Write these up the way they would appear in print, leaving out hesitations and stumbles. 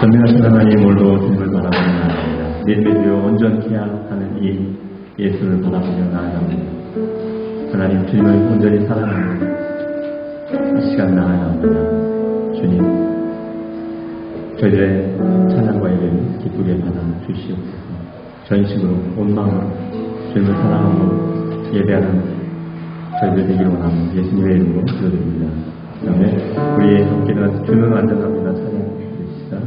전능하신 하나님 오늘도 주님을 바라보며 나아갑니다. 믿음의 주여 온전케 하는 이 예수를 바라보며 나아갑니다. 하나님 주님을 온전히 사랑하는 이 시간 나아갑니다. 주님 저희들의 찬양과 예배를 기쁘게 받아 주시옵소서. 전심으로 온 마음으로 주님을 사랑하고 예배하는 저희들 되기를 원하는 예수님의 이름으로 기도드립니다. 그 다음에 우리의 함께는 주는 안전합니다. 찬양해 주시다.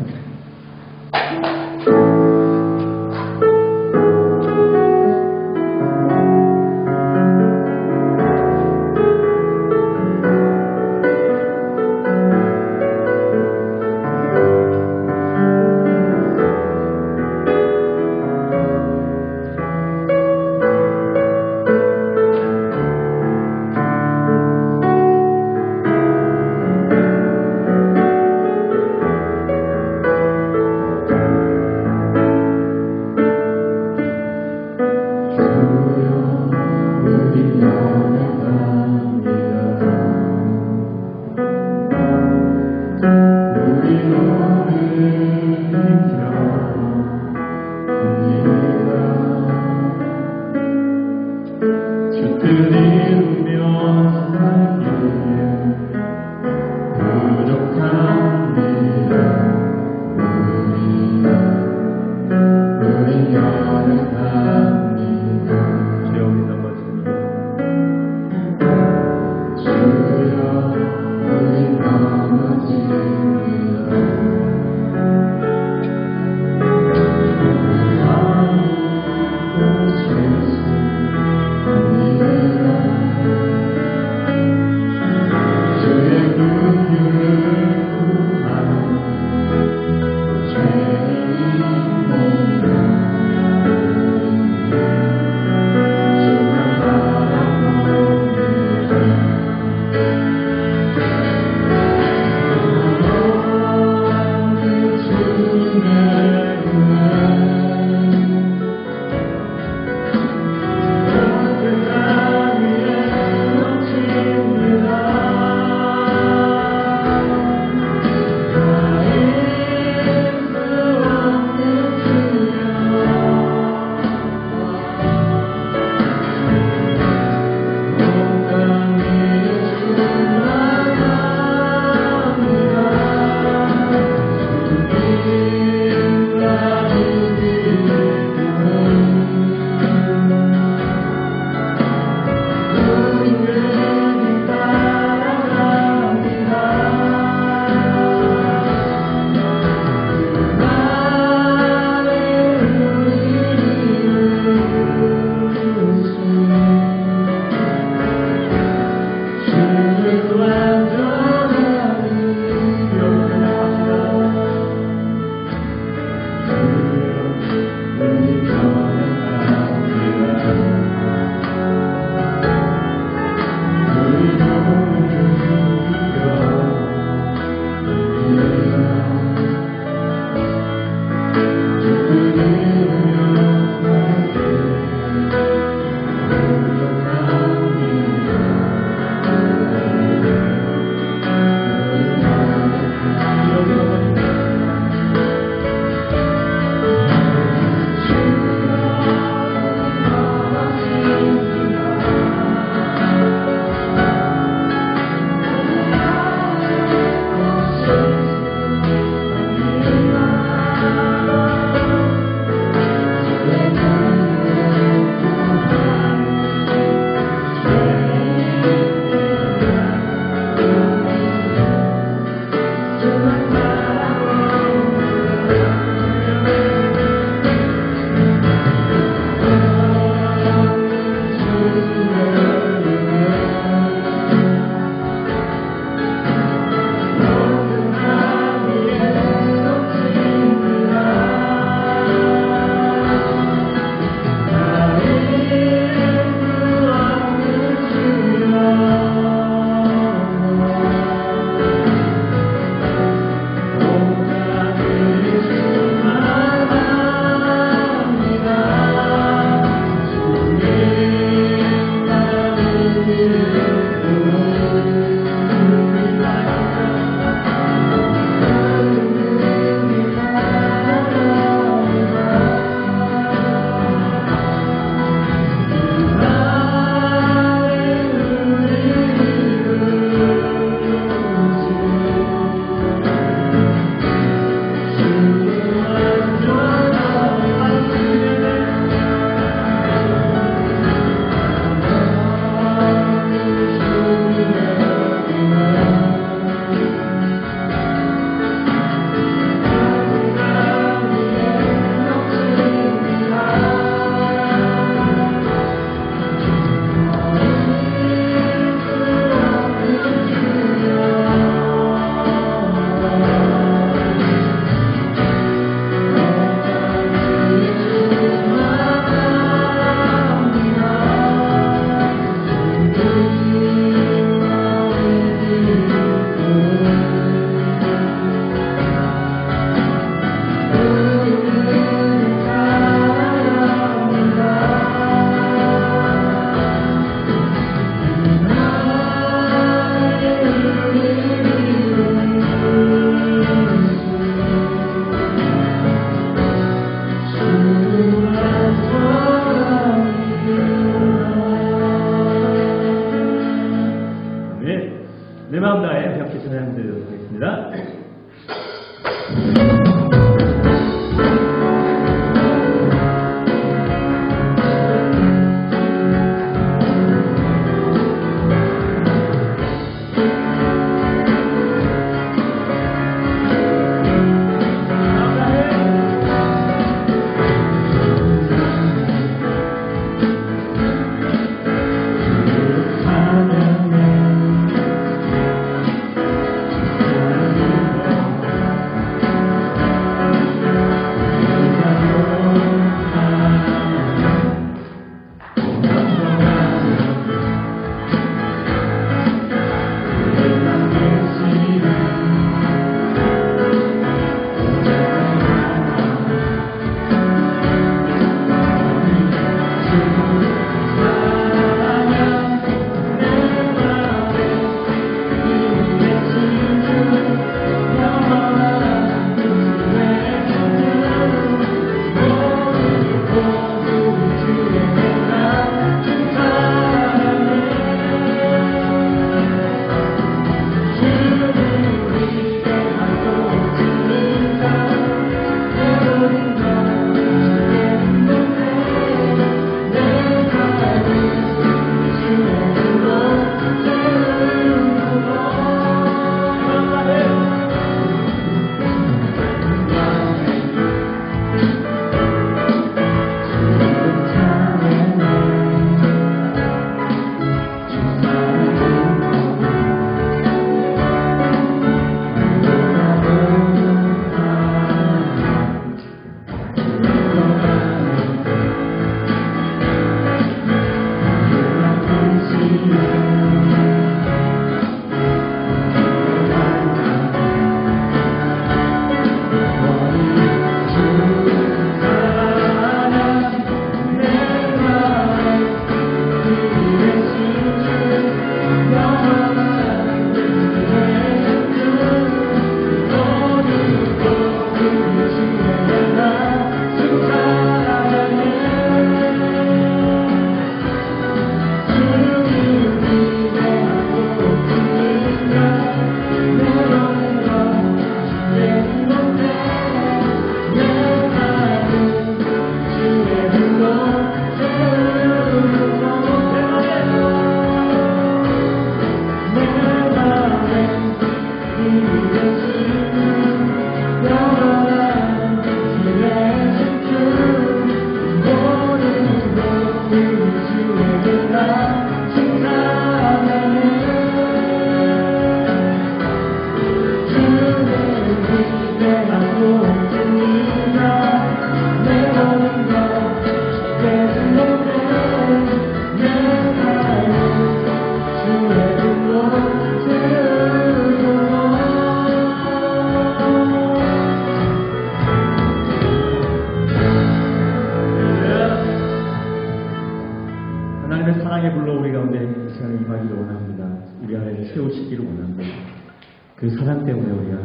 그 사랑 때문에 우리가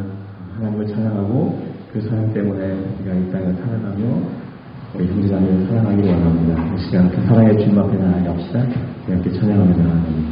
하나님을 찬양하고 그 사랑 때문에 우리가 이 땅을 살아가며 우리 형제자매를 사랑하기를 원합니다. 이 시간 그 사랑의 주님 앞에 나아갑시다. 함께 찬양하며 나아갑니다.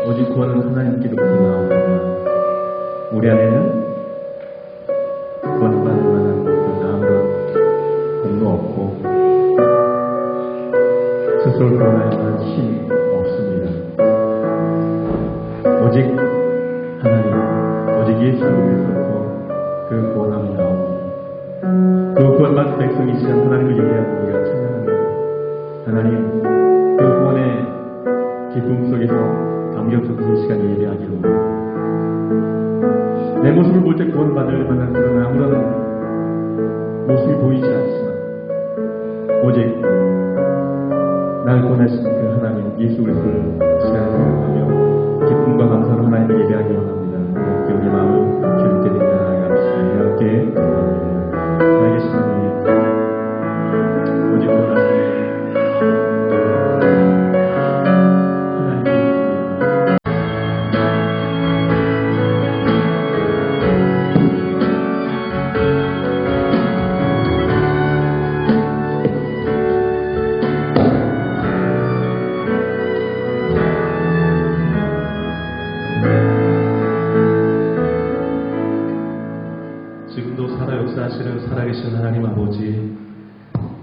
오직 구원은 하나님께로부터 나옵니다. 우리 안에는 구원받을 만한 아무런 공로 없고 스스로 구원할 만한 힘이 없습니다. 오직 하나님, 오직 예수님께서부터 그 구원함이 나옵니다. 그 구원받은 백성이 시간 하나님을 예배하고 우리가 찬양합니다. 하나님, 그 구원의 기쁨 속에서 감격스러운 시간을 예배하기로 합니다. 내 모습을 볼 때 구원받을 만한 그런 아무런 모습이 보이지 않지만 오직 날 구원하신 그 하나님 예수 그리스도를 시간에 생각하며 기쁨과 감사로 하나님을 예배하기 원합니다. 우리 마음을 주님께 드리며 나아갑시다. 함께 기도합니다. 살아계신 하나님, 오직 구원하신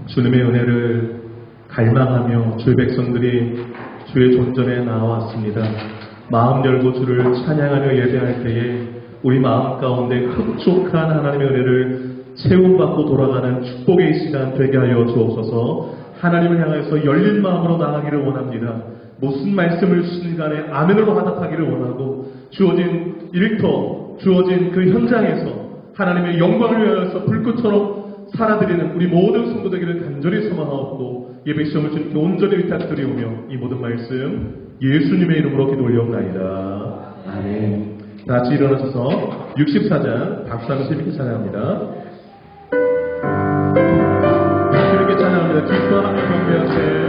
주님의 은혜를 갈망하며 주의 백성들이 주의 존전에 나와왔습니다. 마음 열고 주를 찬양하며 예배할 때에 우리 마음 가운데 흡족한 하나님의 은혜를 체험받고 돌아가는 축복의 시간 되게 하여 주옵소서. 하나님을 향해서 열린 마음으로 나가기를 원합니다. 무슨 말씀을 주신 간에 아멘으로 화답하기를 원하고 주어진 일터, 주어진 그 현장에서 하나님의 영광을 위하여서 불꽃처럼 살아드리는 우리 모든 성도되기를 간절히 소망하옵고 예배 시험을 주님께 온전히 위탁드리오며 이 모든 말씀 예수님의 이름으로 기도 올려옵나이다. 아멘. 다 같이 일어나셔서 64장 박수하면서 이렇게 찬양합니다. 이렇게 찬양합니다. 기뻐하며 경배하세.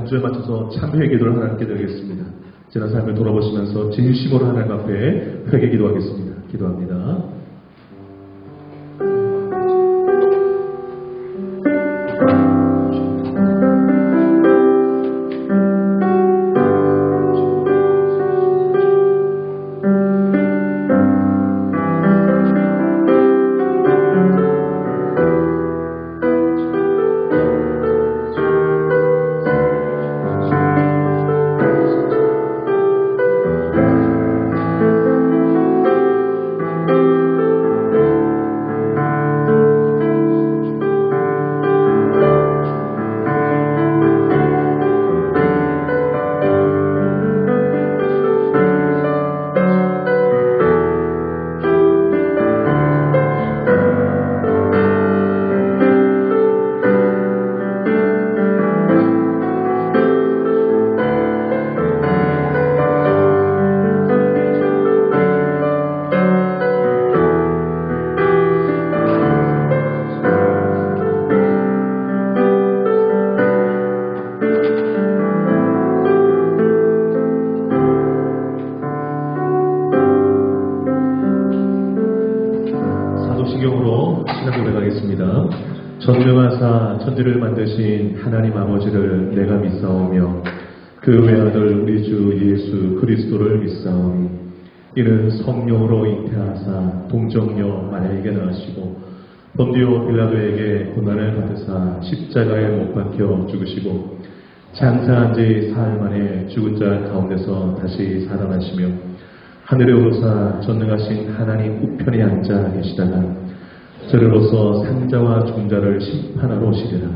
반주에 맞춰서 참회의 기도를 하나님께 드리겠습니다. 지난 삶을 돌아보시면서 진심으로 하나님 앞에 회개 기도하겠습니다. 기도합니다. 성시경으로 신앙 고백하겠습니다. 전능하사 천지를 만드신 하나님 아버지를 내가 믿사오며 그 외아들 우리 주 예수 그리스도를 믿사오니 이는 성령으로 잉태하사 동정녀 마리아에게 낳으시고 본디오 빌라도에게 고난을 받으사 십자가에 못 박혀 죽으시고 장사한 지 사흘 만에 죽은 자 가운데서 다시 살아나시며 하늘에 오르사 전능하신 하나님 우편에 앉아 계시다가 저리로서 산자와 종자를 심판하러 오시리라.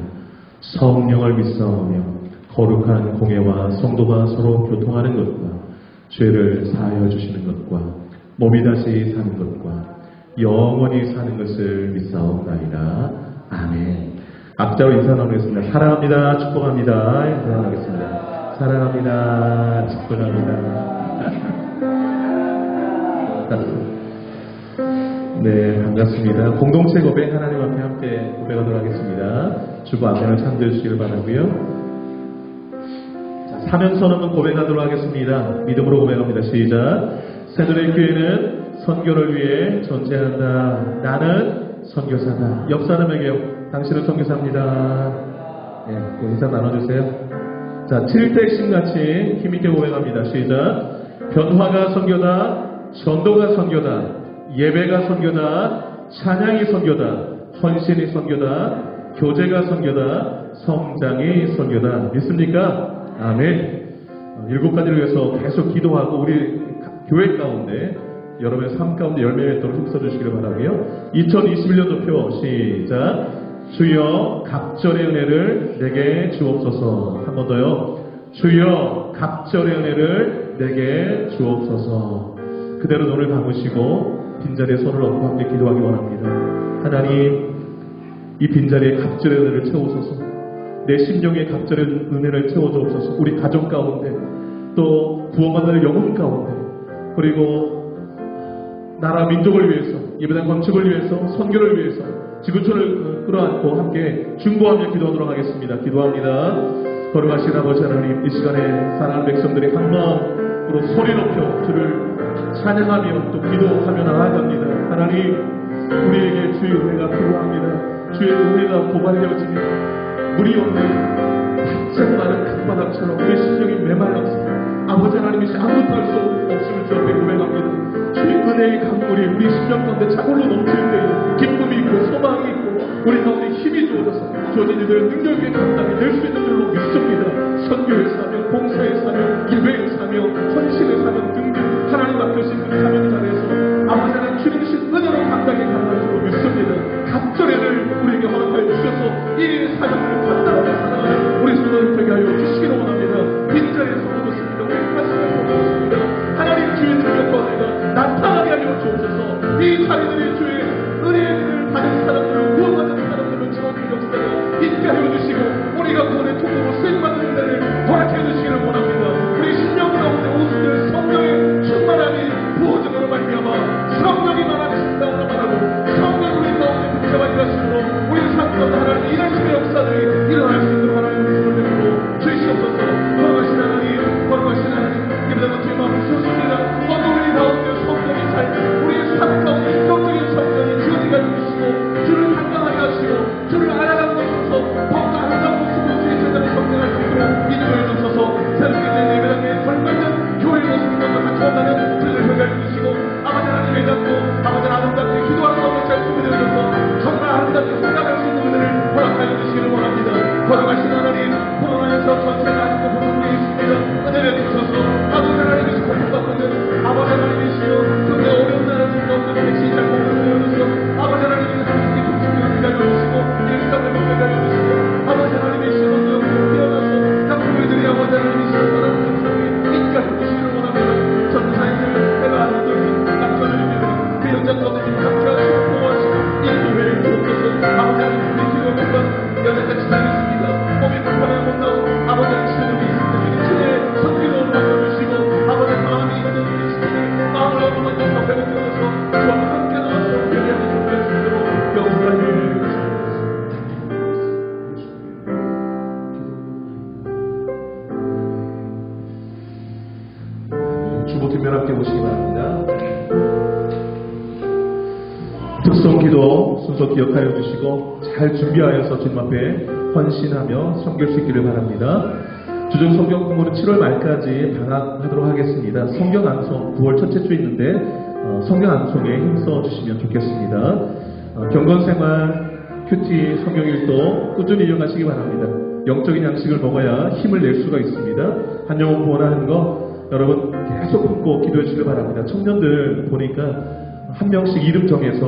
성령을 믿사오며 거룩한 공예와 성도가 서로 교통하는 것과 죄를 사하여 주시는 것과 몸이 다시 사는 것과 영원히 사는 것을 믿사옵나이다. 아멘. 앞자로 인사 나누겠습니다. 사랑합니다. 축복합니다. 인사 나누겠습니다. 사랑합니다. 축복합니다. 네, 반갑습니다. 공동체 고백 하나님 앞에 함께 고백하도록 하겠습니다. 주보 앞에는 참조해 주시길 바라고요. 자, 사명선언은 고백하도록 하겠습니다. 믿음으로 고백합니다. 시작. 새누리 교회는 선교를 위해 존재한다. 나는 선교사다. 역사는 매겨. 당신은 선교사입니다. 네, 인사 나눠주세요. 자, 7대신같이 힘있게 고백합니다. 시작. 변화가 선교다. 전도가 선교다. 예배가 선교다. 찬양이 선교다. 헌신이 선교다. 교제가 선교다. 성장이 선교다. 믿습니까? 아멘. 7가지를 위해서 계속 기도하고 우리 교회 가운데 여러분의 삶 가운데 열매 맺도록 힘써주시기를 바라고요. 2021년도 표 시작. 주여 갑절의 은혜를 내게 주옵소서. 한 번 더요. 주여 갑절의 은혜를 내게 주옵소서. 그대로 눈을 감으시고 빈자리에 손을 얹고 함께 기도하기 원합니다. 하나님, 이 빈자리에 갑절의 은혜를 채우소서. 내 심령에 갑절의 은혜를 채워주옵소서. 우리 가정 가운데 또 구원받는 영혼 가운데 그리고 나라 민족을 위해서 예배당 건축을 위해서 선교를 위해서 지구촌을 끌어안고 함께 중보하며 기도하도록 하겠습니다. 기도합니다. 거룩하신 아버지 하나님, 이 시간에 사랑하는 백성들이 한 마음으로 소리 높여 주를 찬양하며 또 기도하며 나아갑니다. 하나님, 우리에게 주의 은혜가 필요합니다. 주의 은혜가 고갈되어집니다. 물이 없는 바짝 마른 강바닥처럼 우리 심령이 메말랐습니다. 아버지 하나님이시 아무것도 할 수 없음을 주 앞에 고백합니다. 주의 은혜의 강물이 우리 심령 가운데 차골로 넘치는 데에 기쁨이 있고 소망이 있고 우리 가운데 힘이 주어져서 주어진 이들을 능력있게 감당해 낼 수 있는 줄로 믿습니다. 선교의 사명, 봉사의 사명, 예배의 사명, 헌신의 사명 등등 하나님 맡겨주신 그 사명 자리에서 아버지 하나님 주님이신 은혜로 감당해 가는 줄로 믿습니다. 갑절에를 우리에게 허락하여 주셔서 이 사명을 감당하며 살아가는 우리 성도들 되게 하여 주시기를 원합니다. 빈자리에서 얻었습니다. 우리 가슴에서 얻었습니다. 하나님 주의 능력과 은혜가 나타나게 하여 주옵소서. 이 자리들이 주의 은혜를 받은 사람들을 구원받은 사람들을 지원하는 역사가 있게 하여 주시고 우리가 구원의 통로로 쓰임받는 은혜를 허락해 주시기를 원합니다. 우리 심령 가운데 오순절 성령의 충만함이 부어지도록 특송기도 순서 기억하여 주시고 잘 준비하여서 주님 앞에 헌신하며 섬길 수 있기를 바랍니다. 주중 성경 공부는 7월 말까지 방학하도록 하겠습니다. 성경 암송 9월 첫째 주 있는데 성경 암송에 힘써 주시면 좋겠습니다. 경건생활, 큐티, 성경일도 꾸준히 이용하시기 바랍니다. 영적인 양식을 먹어야 힘을 낼 수가 있습니다. 한 영혼 구원하는 거 여러분 계속 품고 기도해 주시길 바랍니다. 청년들 보니까 한 명씩 이름 정해서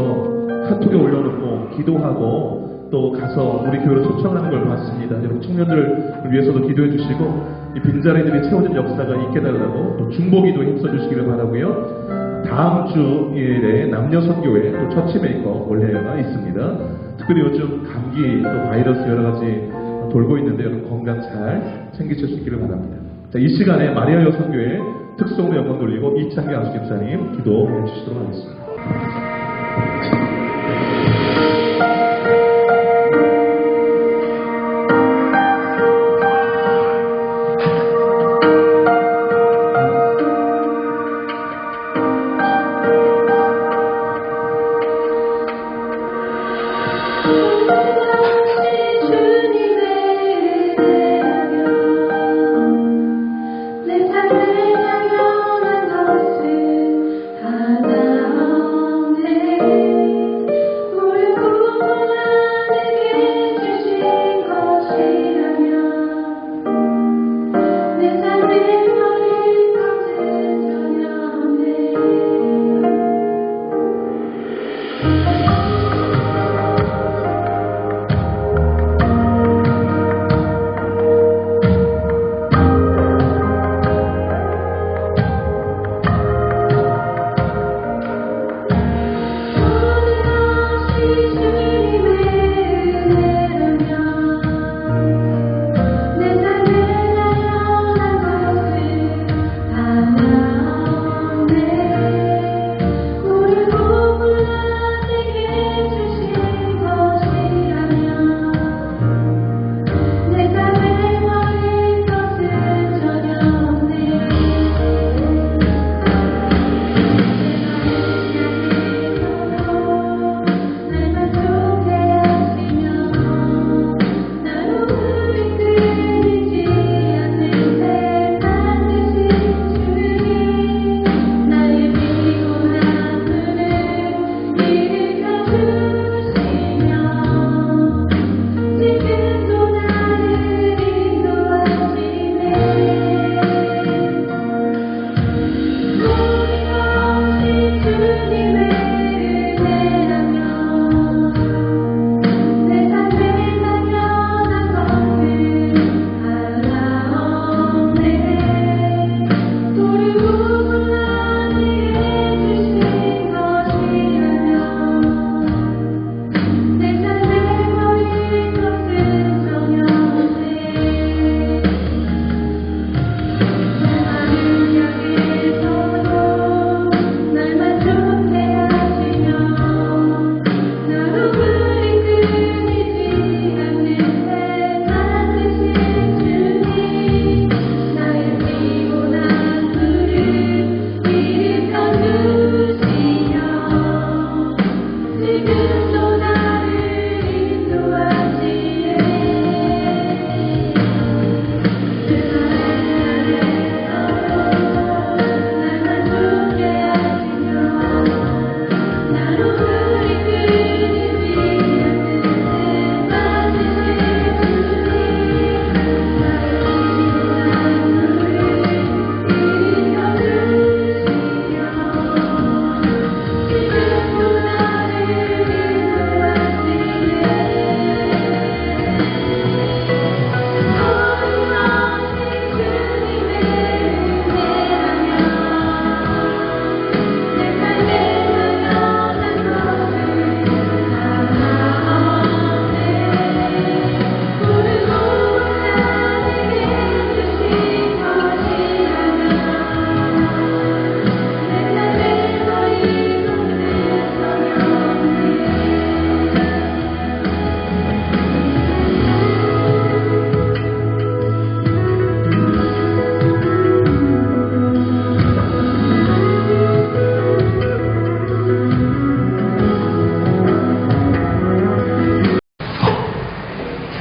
카톡에 올려놓고 기도하고 또 가서 우리 교회로 초청하는 걸 봤습니다. 여러분 청년들을 위해서도 기도해 주시고 이 빈자리들이 채워진 역사가 있게 달라고 또 중보기도 힘써 주시기를 바라고요. 다음 주일에 남녀 선교회 또 처치메이커 올해가 있습니다. 특별히 요즘 감기 또 바이러스 여러 가지 돌고 있는데 여러분 건강 잘 챙기실 수 있기를 바랍니다. 자, 이 시간에 마리아 여성교회 특송으로 영광 돌리고 이창규 안수집사님 기도해 주시도록 하겠습니다.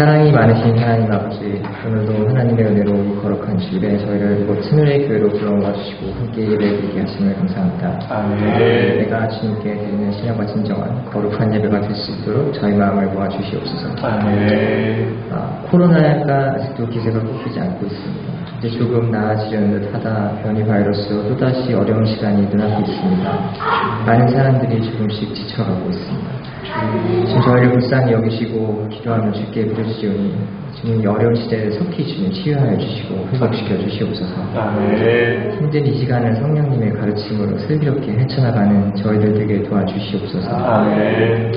사랑이 많으신 하나님 아버지, 오늘도 하나님의 은혜로 이 거룩한 주일에 저희를 이곳 친일의 교회로 불러모아 주시고 함께 예배드리게 하심을 감사합니다. 아멘. 내가 주님께 드리는 신앙과 진정한 거룩한 예배가 될 수 있도록 저희 마음을 모아 주시옵소서. 아멘. 코로나가 아직도 기세가 꺾이지 않고 있습니다. 이제 조금 나아지려는 듯하다 변이 바이러스로 또다시 어려운 시간이 눈앞에 있습니다. 많은 사람들이 조금씩 지쳐가고 있습니다. 지금 저희를 불쌍히 여기시고 기도하며 주께 부르시오니 주님 이 어려운 시대에 속히 주님 치유하여 주시고 회복시켜 주시옵소서. 아멘. 힘든 이 시간을 성령님의 가르침으로 슬기롭게 헤쳐나가는 저희들 되게 도와주시옵소서. 아멘.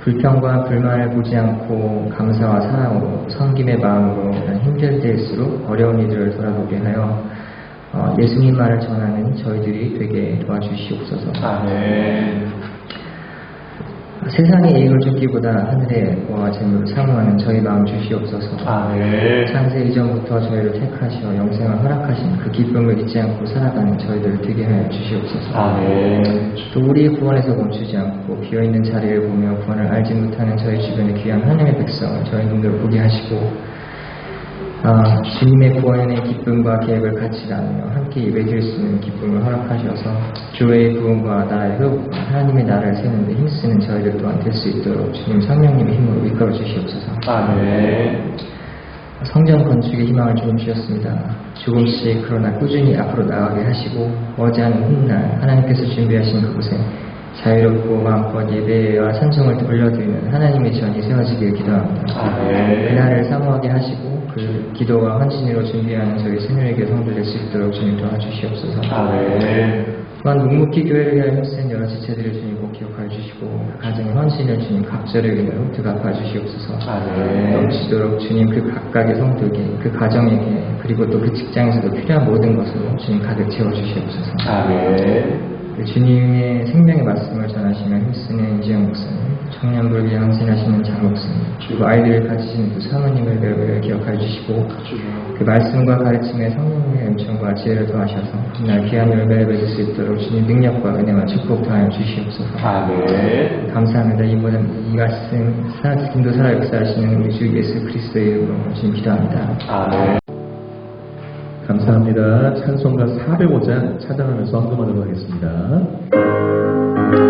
불평과 불만을 보지 않고 감사와 사랑으로 섬김의 마음으로 힘들 때일수록 어려운 이들을 돌아보게 하여 예수님만을 전하는 저희들이 되게 도와주시옵소서. 아멘. 세상의 이익을 쫓기보다 하늘의 보화 재물을 사모하는 저희 마음 주시옵소서. 아멘. 창세 이전부터 저희를 택하시어 영생을 허락하신 그 기쁨을 잊지 않고 살아가는 저희들을 되게 하여 주시옵소서. 아멘. 또 우리의 구원에서 멈추지 않고 비어있는 자리를 보며 구원을 알지 못하는 저희 주변의 귀한 하나님의 백성을 저희 눈으로 보게 하시고 주님의 구원의 기쁨과 계획을 같이 나누며 함께 예배드릴 수 있는 기쁨을 허락하셔서 교회의 구원과 나라의 회복과 하나님의 나라를 세우는 데 힘쓰는 저희들 또한 될 수 있도록 주님 성령님의 힘으로 이끌어 주시옵소서. 아멘. 성전 건축의 희망을 조금 주셨습니다. 조금씩 그러나 꾸준히 앞으로 나가게 하시고 머지않은 훗날 하나님께서 준비하신 그곳에 자유롭고 마음껏 예배와 찬송을 올려드리는 하나님의 전이 세워지길 기도합니다. 아멘. 그날을 사모하게 하시고 그 기도와 헌신으로 준비하는 저희 새누리교회 성도들 될 수 있도록 주님 도와주시옵소서. 아멘. 또한 묵묵히 교회를 위하여 힘쓴 여러 지체들을 주님 꼭 기억하여 주시고 그 가정의 헌신을 주님 각절의 은혜로 득갚아 주시옵소서. 아멘. 넘치도록 주님 그 각각의 성도에게 그 가정에게 그리고 또 그 직장에서도 필요한 모든 것으로 주님 가득 채워 주시옵소서. 아멘. 주님의 생명의 말씀을 전하시며 힘쓰는 이재영 목사님, 청년부를 위해 헌신하시는 장 목사님, 그리고 아이들을 가지시는 그 사모님을 매일 기억하여 주시고 그 말씀과 가르침에 성령의 은총과 지혜를 더하셔서 날 귀한 열매를 맺을 수 있도록 주님 능력과 은혜와 축복 더하여 주시옵소서. 아멘. 감사합니다. 이 말씀 지금도 살아 역사하시는 우리 주 예수 그리스도의 이름으로 주님 기도합니다. 아멘. 감사합니다. 찬송가 405장 찬양하면서 헌금하도록 하겠습니다.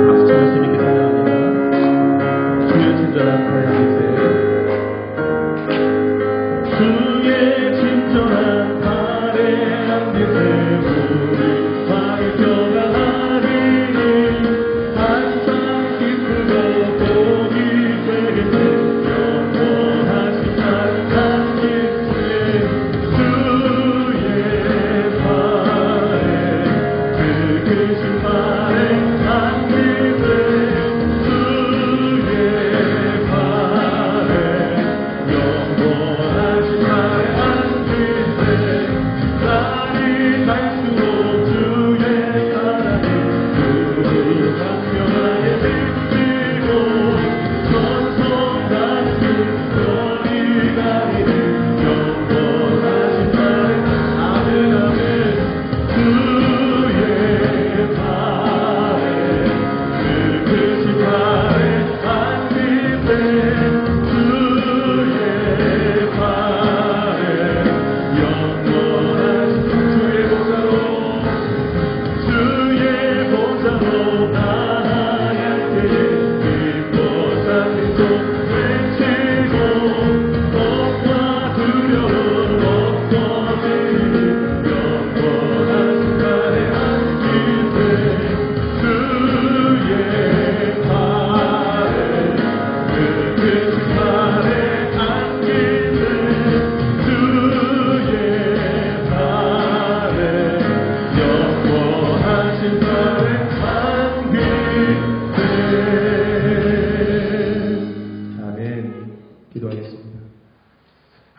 박수 쳐서 재밌게 찬양합니다. 주의 친절한 사랑의 주의 친절한 사랑의 빛에 우리 밝혀가 하리니 항상 기쁘고 복이 되겠네. 영원하신 찬양 기쁘에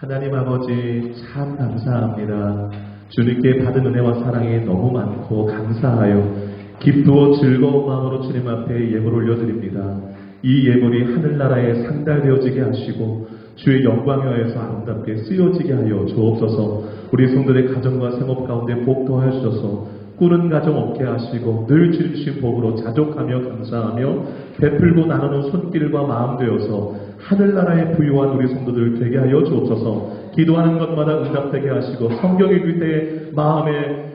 하나님 아버지 참 감사합니다. 주님께 받은 은혜와 사랑이 너무 많고 감사하여 기쁘고 즐거운 마음으로 주님 앞에 예물 올려드립니다. 이 예물이 하늘나라에 상달되어지게 하시고 주의 영광에 하여서 아름답게 쓰여지게 하여 주옵소서. 우리 성도들의 가정과 생업 가운데 복 더하여 주셔서 꾸는 가정 없게 하시고 늘 주님 주신 복으로 자족하며 감사하며 베풀고 나누는 손길과 마음 되어서 하늘나라에 부유한 우리 성도들 되게 하여 주옵소서. 기도하는 것마다 응답되게 하시고 성경 읽을 때 마음에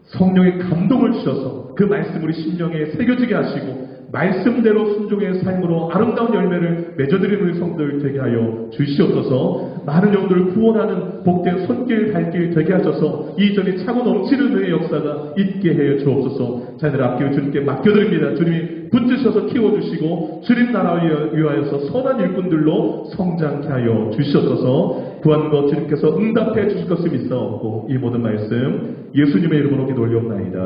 성령의 감동을 주셔서 그 말씀 우리 심령에 새겨지게 하시고 말씀대로 순종의 삶으로 아름다운 열매를 맺어드리는 우리 성도들 되게 하여 주시옵소서. 많은 영혼들을 구원하는 복된 손길 발길 되게 하셔서 이전에 차고 넘치는 은혜의 역사가 있게 해 주옵소서. 자녀들 아끼고 주님께 맡겨드립니다. 주님이 붙드셔서 키워주시고 주님 나라 위하여서 선한 일꾼들로 성장케 하여 주시옵소서. 구한 것 주님께서 응답해 주실 것을 믿사옵고 이 모든 말씀 예수님의 이름으로 기도 올려옵나이다.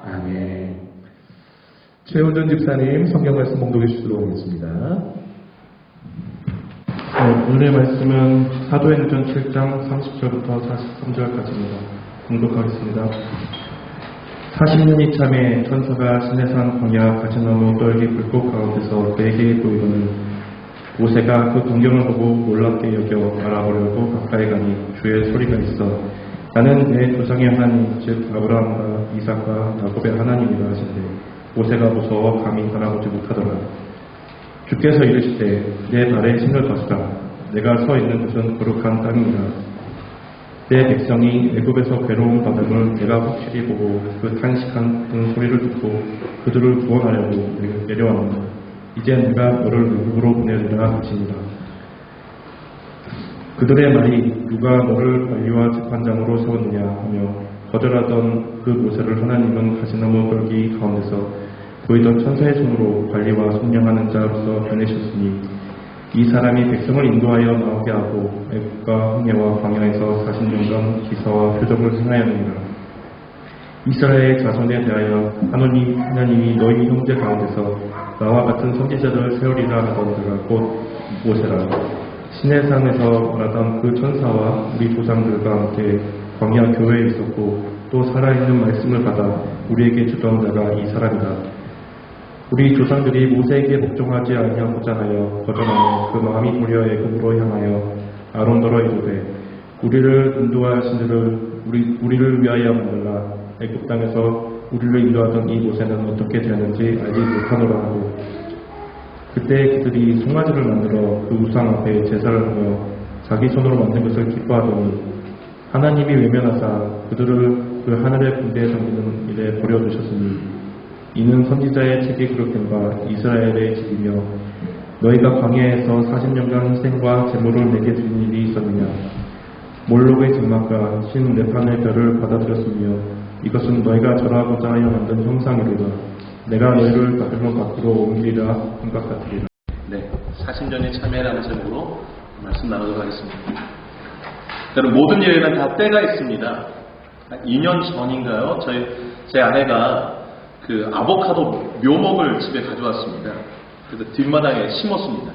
아멘. 최원전 집사님 성경 말씀 봉독해 주시도록 하겠습니다. 오늘의 말씀은 사도행전 7장 30절부터 43절까지입니다. 봉독하겠습니다. 40년이 참에 천사가 시내산 광야 가시나무 떨기 불꽃 가운데서 내게 보이거늘 모세가 그 광경을 보고 놀랍게 여겨 알아보려고 가까이 가니 주의 소리가 있어 나는 내 조상의 하나님 즉 아브라함과 이삭과 야곱의 하나님이라 하신대 모세가 무서워 감히 바라보지 못하더라. 주께서 이르시되 내 발에 힘을 거스라 내가 서 있는 곳은 거룩한 땅이니라. 내 백성이 애굽에서 괴로운 바람을 내가 확실히 보고 그 탄식한 소리를 듣고 그들을 구원하려고 내려왔노라. 이제 내가 너를 외국으로 보내리라 하시니라. 그들의 말이 누가 너를 관리와 재판장으로 세웠느냐 하며 거절하던 그 모세를 하나님은 가시나무 떨기 가운데서 보이던 천사의 손으로 관리와 선명하는 자로서 보내셨으니 이 사람이 백성을 인도하여 나오게 하고 애국과 홍해와 광야에서 40년간 기사와 표적을 행하였느니라. 이스라엘 자손에 대하여 하나님이 너희 형제 가운데서 나와 같은 선지자들을 세우리라 하던 자가 곧 모세라. 시내산에서 말하던 그 천사와 우리 조상들과 함께 광야 교회에 있었고 또 살아있는 말씀을 받아 우리에게 주던 자가 이 사람이다. 우리 조상들이 모세에게 복종하지 아니하고자 하여 거절하며 그 마음이 도리어 애굽으로 향하여 아론더러 이르되 우리를 인도할 신들을 우리를 위하여 만들라. 애굽 땅에서 우리를 인도하던 이 모세는 어떻게 되었는지 알지 못하노라 하고 그때 그들이 송아지를 만들어 그 우상 앞에 제사를 하며 자기 손으로 만든 것을 기뻐하더니 하나님이 외면하사 그들을 그 하늘의 군대에 섬기는 일에 버려두셨으니 이는 선지자의 책이 기록된 바 이스라엘의 집이며 너희가 광야에서 40년간 희생과 제물을 내게 드린 일이 있었느냐. 몰록의 장막과 신 레판의 별을 받아들였으며 이것은 너희가 절하고자 하여 만든 형상이로다. 내가 너희를 바벨론 밖으로 옮기리라 함과 같으리라. 네, 40년의 참회라는 제목으로 말씀 나누도록 하겠습니다. 여러분, 모든 일에는 다 때가 있습니다. 2년 전인가요? 제 아내가 그 아보카도 묘목을 집에 가져왔습니다. 그래서 뒷마당에 심었습니다.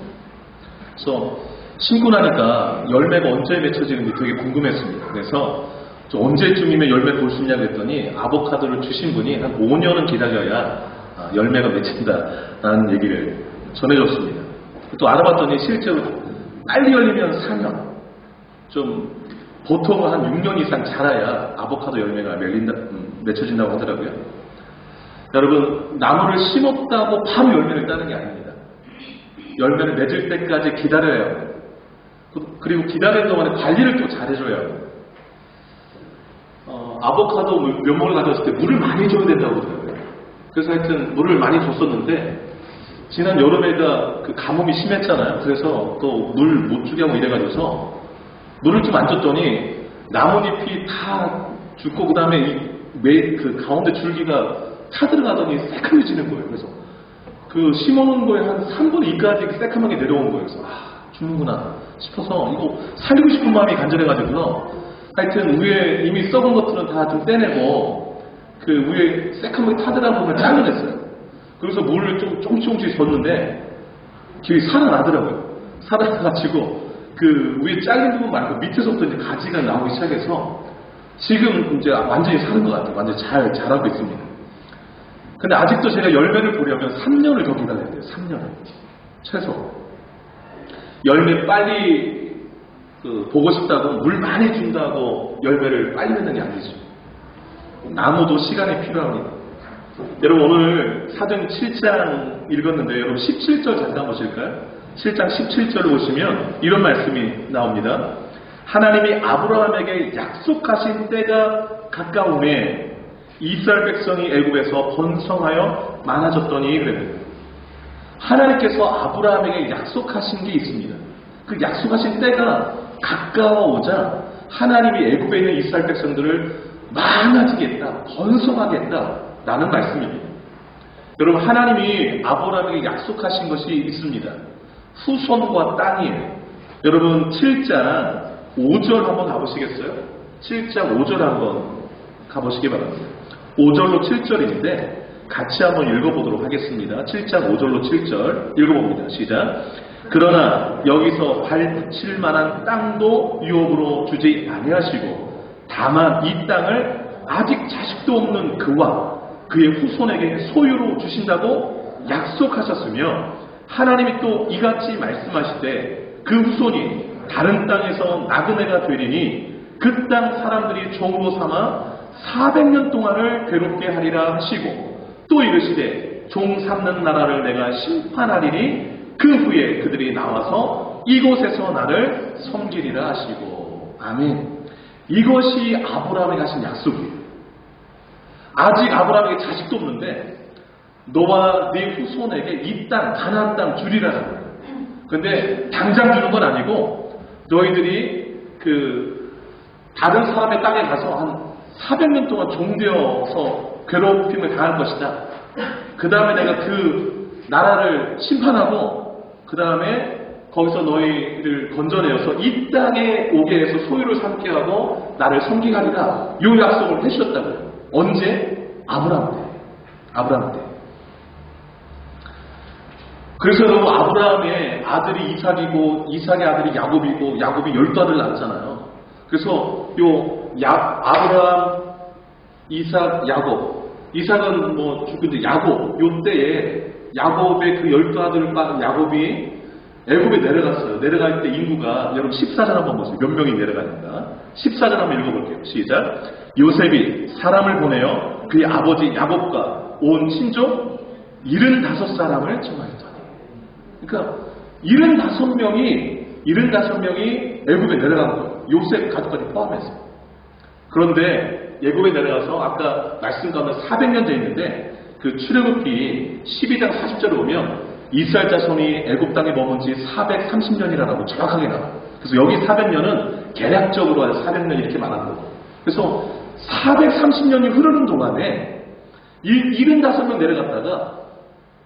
그래서 심고 나니까 열매가 언제 맺혀지는지 되게 궁금했습니다. 그래서 언제쯤이면 열매 볼 수 있냐 그랬더니 아보카도를 주신 분이 한 5년은 기다려야 열매가 맺힌다라는 얘기를 전해줬습니다. 또 알아봤더니 실제로 빨리 열리면 4년, 좀 보통은 한 6년 이상 자라야 아보카도 열매가 맺혀진다고 하더라고요. 여러분, 나무를 심었다고 바로 열매를 따는 게 아닙니다. 열매를 맺을 때까지 기다려야 해요. 그리고 기다리는 동안에 관리를 또 잘해줘야 해요. 아보카도 묘목을 가져왔을 때 물을 많이 줘야 된다고 하더라고요. 그래서 하여튼 물을 많이 줬었는데 지난 여름에가 그 가뭄이 심했잖아요. 그래서 또 물 못 주게 하고 이래가지고서 물을 좀 안 줬더니 나뭇잎이 다 죽고 그 다음에 그 가운데 줄기가 타들어가더니 새카매지는 거예요. 그래서 그 심어놓은 거에 한 3분의 2까지 새카맣게 내려온 거예요. 그래서 죽는구나 싶어서 이거 살리고 싶은 마음이 간절해가지고요. 하여튼 위에 이미 썩은 것들은 다 좀 떼내고 그 위에 새카맣게 타들어간 부분을 잘라냈어요. 그래서 물을 조금씩 줬는데 길이 살아나더라고요. 살아나가지고 그 위에 잘린 부분 말고 밑에서부터 이제 가지가 나오기 시작해서 지금 이제 완전히 사는 것 같아요. 완전히 잘 자라고 있습니다. 근데 아직도 제가 열매를 보려면 3년을 더 기다려야 돼요. 3년을. 최소. 열매 빨리 보고 싶다고 물 많이 준다고 열매를 빨리 맺는 게 아니죠. 나무도 시간이 필요합니다. 여러분, 오늘 사도행 7장 읽었는데 여러분 17절 잠깐 보실까요? 7장 17절을 보시면 이런 말씀이 나옵니다. 하나님이 아브라함에게 약속하신 때가 가까움에 이스라엘 백성이 애굽에서 번성하여 많아졌더니 그랬습니다. 하나님께서 아브라함에게 약속하신 게 있습니다. 그 약속하신 때가 가까워오자 하나님이 애굽에 있는 이스라엘 백성들을 많아지겠다, 번성하겠다 라는 말씀입니다. 여러분, 하나님이 아브라함에게 약속하신 것이 있습니다. 후손과 땅이에요. 여러분, 7장 5절 한번 가보시겠어요? 7장 5절 한번 가보시기 바랍니다. 5절로 7절인데 같이 한번 읽어보도록 하겠습니다. 7장 5절로 7절 읽어봅니다. 시작. 그러나 여기서 발 붙일 만한 땅도 유업으로 주지 아니하시고 다만 이 땅을 아직 자식도 없는 그와 그의 후손에게 소유로 주신다고 약속하셨으며 하나님이 또 이같이 말씀하시되 그 후손이 다른 땅에서 나그네가 되리니 그 땅 사람들이 종으로 삼아 400년 동안을 괴롭게 하리라 하시고 또 이르시되 종 삼는 나라를 내가 심판하리니 그 후에 그들이 나와서 이곳에서 나를 섬기리라 하시고. 아멘. 이것이 아브라함에게 하신 약속이에요. 아직 아브라함에게 자식도 없는데 너와 네 후손에게 이 땅, 가나안 땅 주리라는 거예요. 근데 당장 주는 건 아니고 너희들이 다른 사람의 땅에 가서 한 400년 동안 종되어서 괴롭힘을 당할 것이다. 그 다음에 내가 그 나라를 심판하고 그 다음에 거기서 너희를 건져내어서 이 땅에 오게 해서 소유를 삼게 하고 나를 섬기게 하리라. 이 약속을 해주셨다고요. 언제? 아브라함 때. 아브라함 때. 그래서 여러분, 아브라함의 아들이 이삭이고 이삭의 아들이 야곱이고 야곱이 12아들 낳았잖아요. 그래서 아브라함, 이삭, 야곱. 이삭은 죽은데 야곱, 요때에 야곱의 그 12아들을 야곱이 애굽에 내려갔어요. 내려갈 때 인구가, 여러분 14절 한번 보세요. 몇 명이 내려가는가? 14절 한번 읽어볼게요. 시작. 요셉이 사람을 보내어 그의 아버지 야곱과 온 친족 75사람을 청하였더니. 그러니까 75명이 애굽에 내려간 거예요. 요셉 가족까지 포함해서. 그런데 애굽에 내려가서 아까 말씀 가운데 400년 돼 있는데 그 출애굽기 12장 40절을 보면 이스라엘 자손이 애굽 땅에 머문 지 430년이라고 정확하게 나와요. 그래서 여기 400년은 계략적으로 한 400년 이렇게 말하는 거고. 그래서 430년이 흐르는 동안에 75명 내려갔다가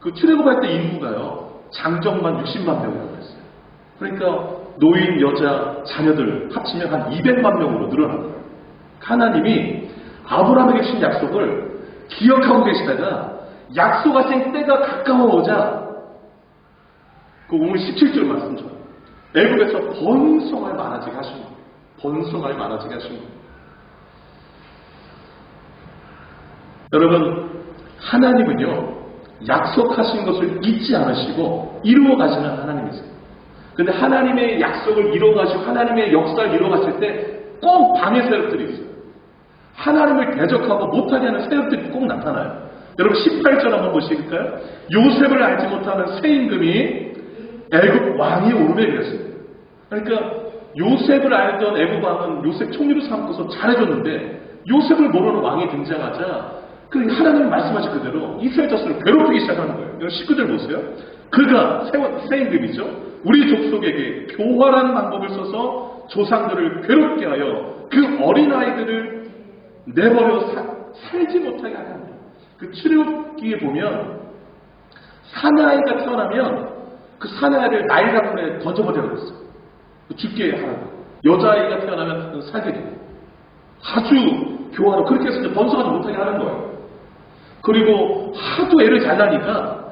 그 출애굽할 때 인구가요. 장정만 60만 명이라고 했어요. 그러니까 노인, 여자, 자녀들 합치면 한 200만 명으로 늘어난 거예요. 하나님이 아브라함에게 주신 약속을 기억하고 계시다가 약속하신 때가 가까워오자 그 오늘 17절 말씀 좀 애굽에서 번성할 많아지게 하신 거예요. 번성할 많아지게 하신 거예요. 여러분, 하나님은요 약속하신 것을 잊지 않으시고 이루어 가시는 하나님이세요. 근데 하나님의 약속을 이루어 가시고 하나님의 역사를 이루어 가실 때 꼭 방해 세력들이 있어요. 하나님을 대적하고 못하게 하는 세력들이 꼭 나타나요. 여러분 18절 한번 보실까요? 요셉을 알지 못하는 새 임금이 애굽 왕이 오르매 그랬습니다. 그러니까 요셉을 알던 애굽 왕은 요셉 총리로 삼고서 잘해줬는데 요셉을 모르는 왕이 등장하자 그 하나님이 말씀하신 그대로 이스라엘 자손을 괴롭히기 시작하는 거예요. 여러분 19절 보세요. 그가 새 임금이죠. 우리 족속에게 교활한 방법을 써서 조상들을 괴롭게 하여 그 어린아이들을 내버려 살지 못하게 하는 거예요. 그 출애굽기에 보면 사내아이가 태어나면 그 사내아이를 나일강물에 던져버리라고 했어요. 죽게 하라고. 여자아이가 태어나면 살게 되고 아주 교활하고 그렇게 해서 이제 번성하지 못하게 하는 거예요. 그리고 하도 애를 잘 나니까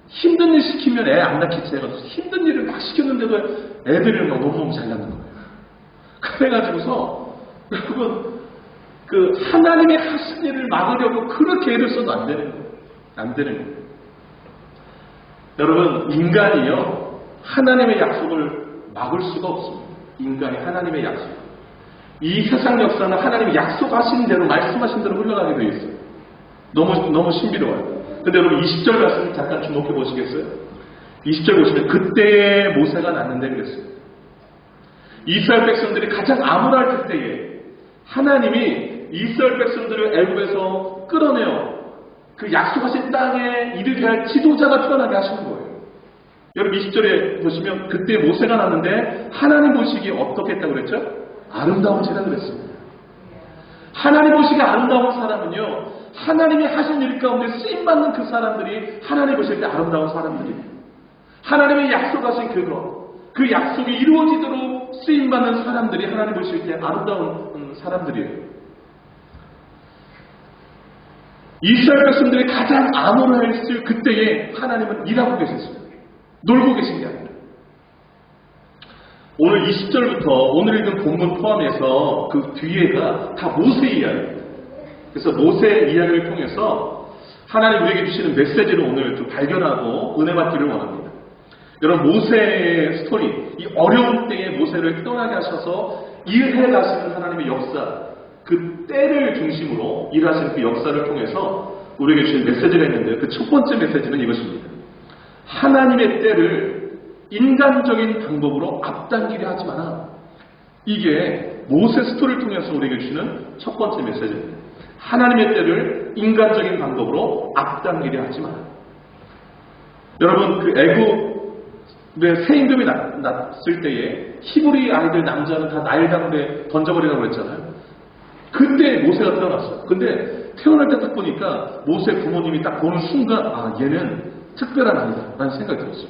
힘든 일 시키면 애 안 낳겠지 해가지고 힘든 일을 막 시켰는데도 애들을 너무너무 잘 낳는 거예요. 그래가지고서 여러분 그 하나님의 하신 일을 막으려고 그렇게 애를 써도 안 되는 거예요. 안 되는 거예요. 여러분 인간이요 하나님의 약속을 막을 수가 없습니다. 인간이 하나님의 약속. 이 세상 역사는 하나님이 약속하신 대로 말씀하신 대로 흘러가게 되어 있어요. 너무 신비로워요. 근데 여러분 20절 말씀 잠깐 주목해 보시겠어요? 20절 보시면 그때에 모세가 났는데 그랬습니다. 이스라엘 백성들이 가장 암울할 그때에 하나님이 이스라엘 백성들을 애굽에서 끌어내어 그 약속하신 땅에 이르게 할 지도자가 태어나게 하시는 거예요. 여러분 20절에 보시면 그때 모세가 났는데 하나님 보시기에 어떻게 했다고 그랬죠? 아름다운 지라 그랬습니다. 하나님 보시기에 아름다운 사람은요, 하나님이 하신 일 가운데 쓰임받는 그 사람들이 하나님 보실 때 아름다운 사람들이에요. 하나님의 약속하신 그 약속이 이루어지도록 쓰임받는 사람들이 하나님 보실 때 아름다운 사람들이에요. 이스라엘 백성들이 가장 암울했을 그때에 하나님은 일하고 계셨어요. 놀고 계신 게 아니라. 오늘 20절부터 오늘 읽은 본문 포함해서 그 뒤에가 다 모세 이야기입니다. 그래서 모세 이야기를 통해서 하나님 우리에게 주시는 메시지를 오늘 좀 발견하고 은혜 받기를 원합니다. 여러분 모세의 스토리, 이 어려운 때에 모세를 떠나게 하셔서 일해 가시는 하나님의 역사, 그 때를 중심으로 일하시는 그 역사를 통해서 우리에게 주신 메시지가 있는데 그 첫 번째 메시지는 이것입니다. 하나님의 때를 인간적인 방법으로 앞당기려 하지 마라. 이게 모세 스토리를 통해서 우리에게 주시는 첫 번째 메시지입니다. 하나님의 때를 인간적인 방법으로 앞당기려 하지 마라. 여러분 그 애굽의 새 임금이 났을 때에 히브리 아이들 남자는 다 나일 강물에 던져버리라고 했잖아요. 그때 모세가 태어났어요. 근데 태어날 때 딱 보니까 모세 부모님이 딱 보는 순간 아 얘는 특별한 아이다 라는 생각이 들었어요.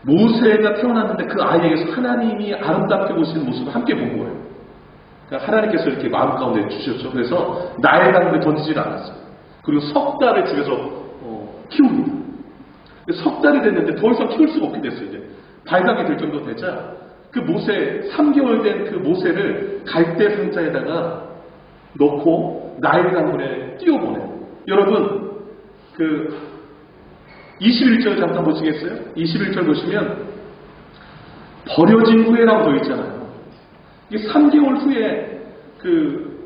모세가 태어났는데 그 아이에게서 하나님이 아름답게 보시는 모습을 함께 본 거예요. 그러니까 하나님께서 이렇게 마음 가운데 주셨죠. 그래서 나일 강물에 던지질 않았어요. 그리고 석 달을 집에서 키웁니다. 석 달이 됐는데 더 이상 키울 수가 없게 됐어요. 이제 발각이 될 정도 되자 그 모세 3개월 된 그 모세를 갈대 상자에다가 넣고 나일 강물에 띄워보내요. 여러분 그 21절 잠깐 보시겠어요? 21절 보시면 버려진 후에라고 되어 있잖아요. 이게 3개월 후에 그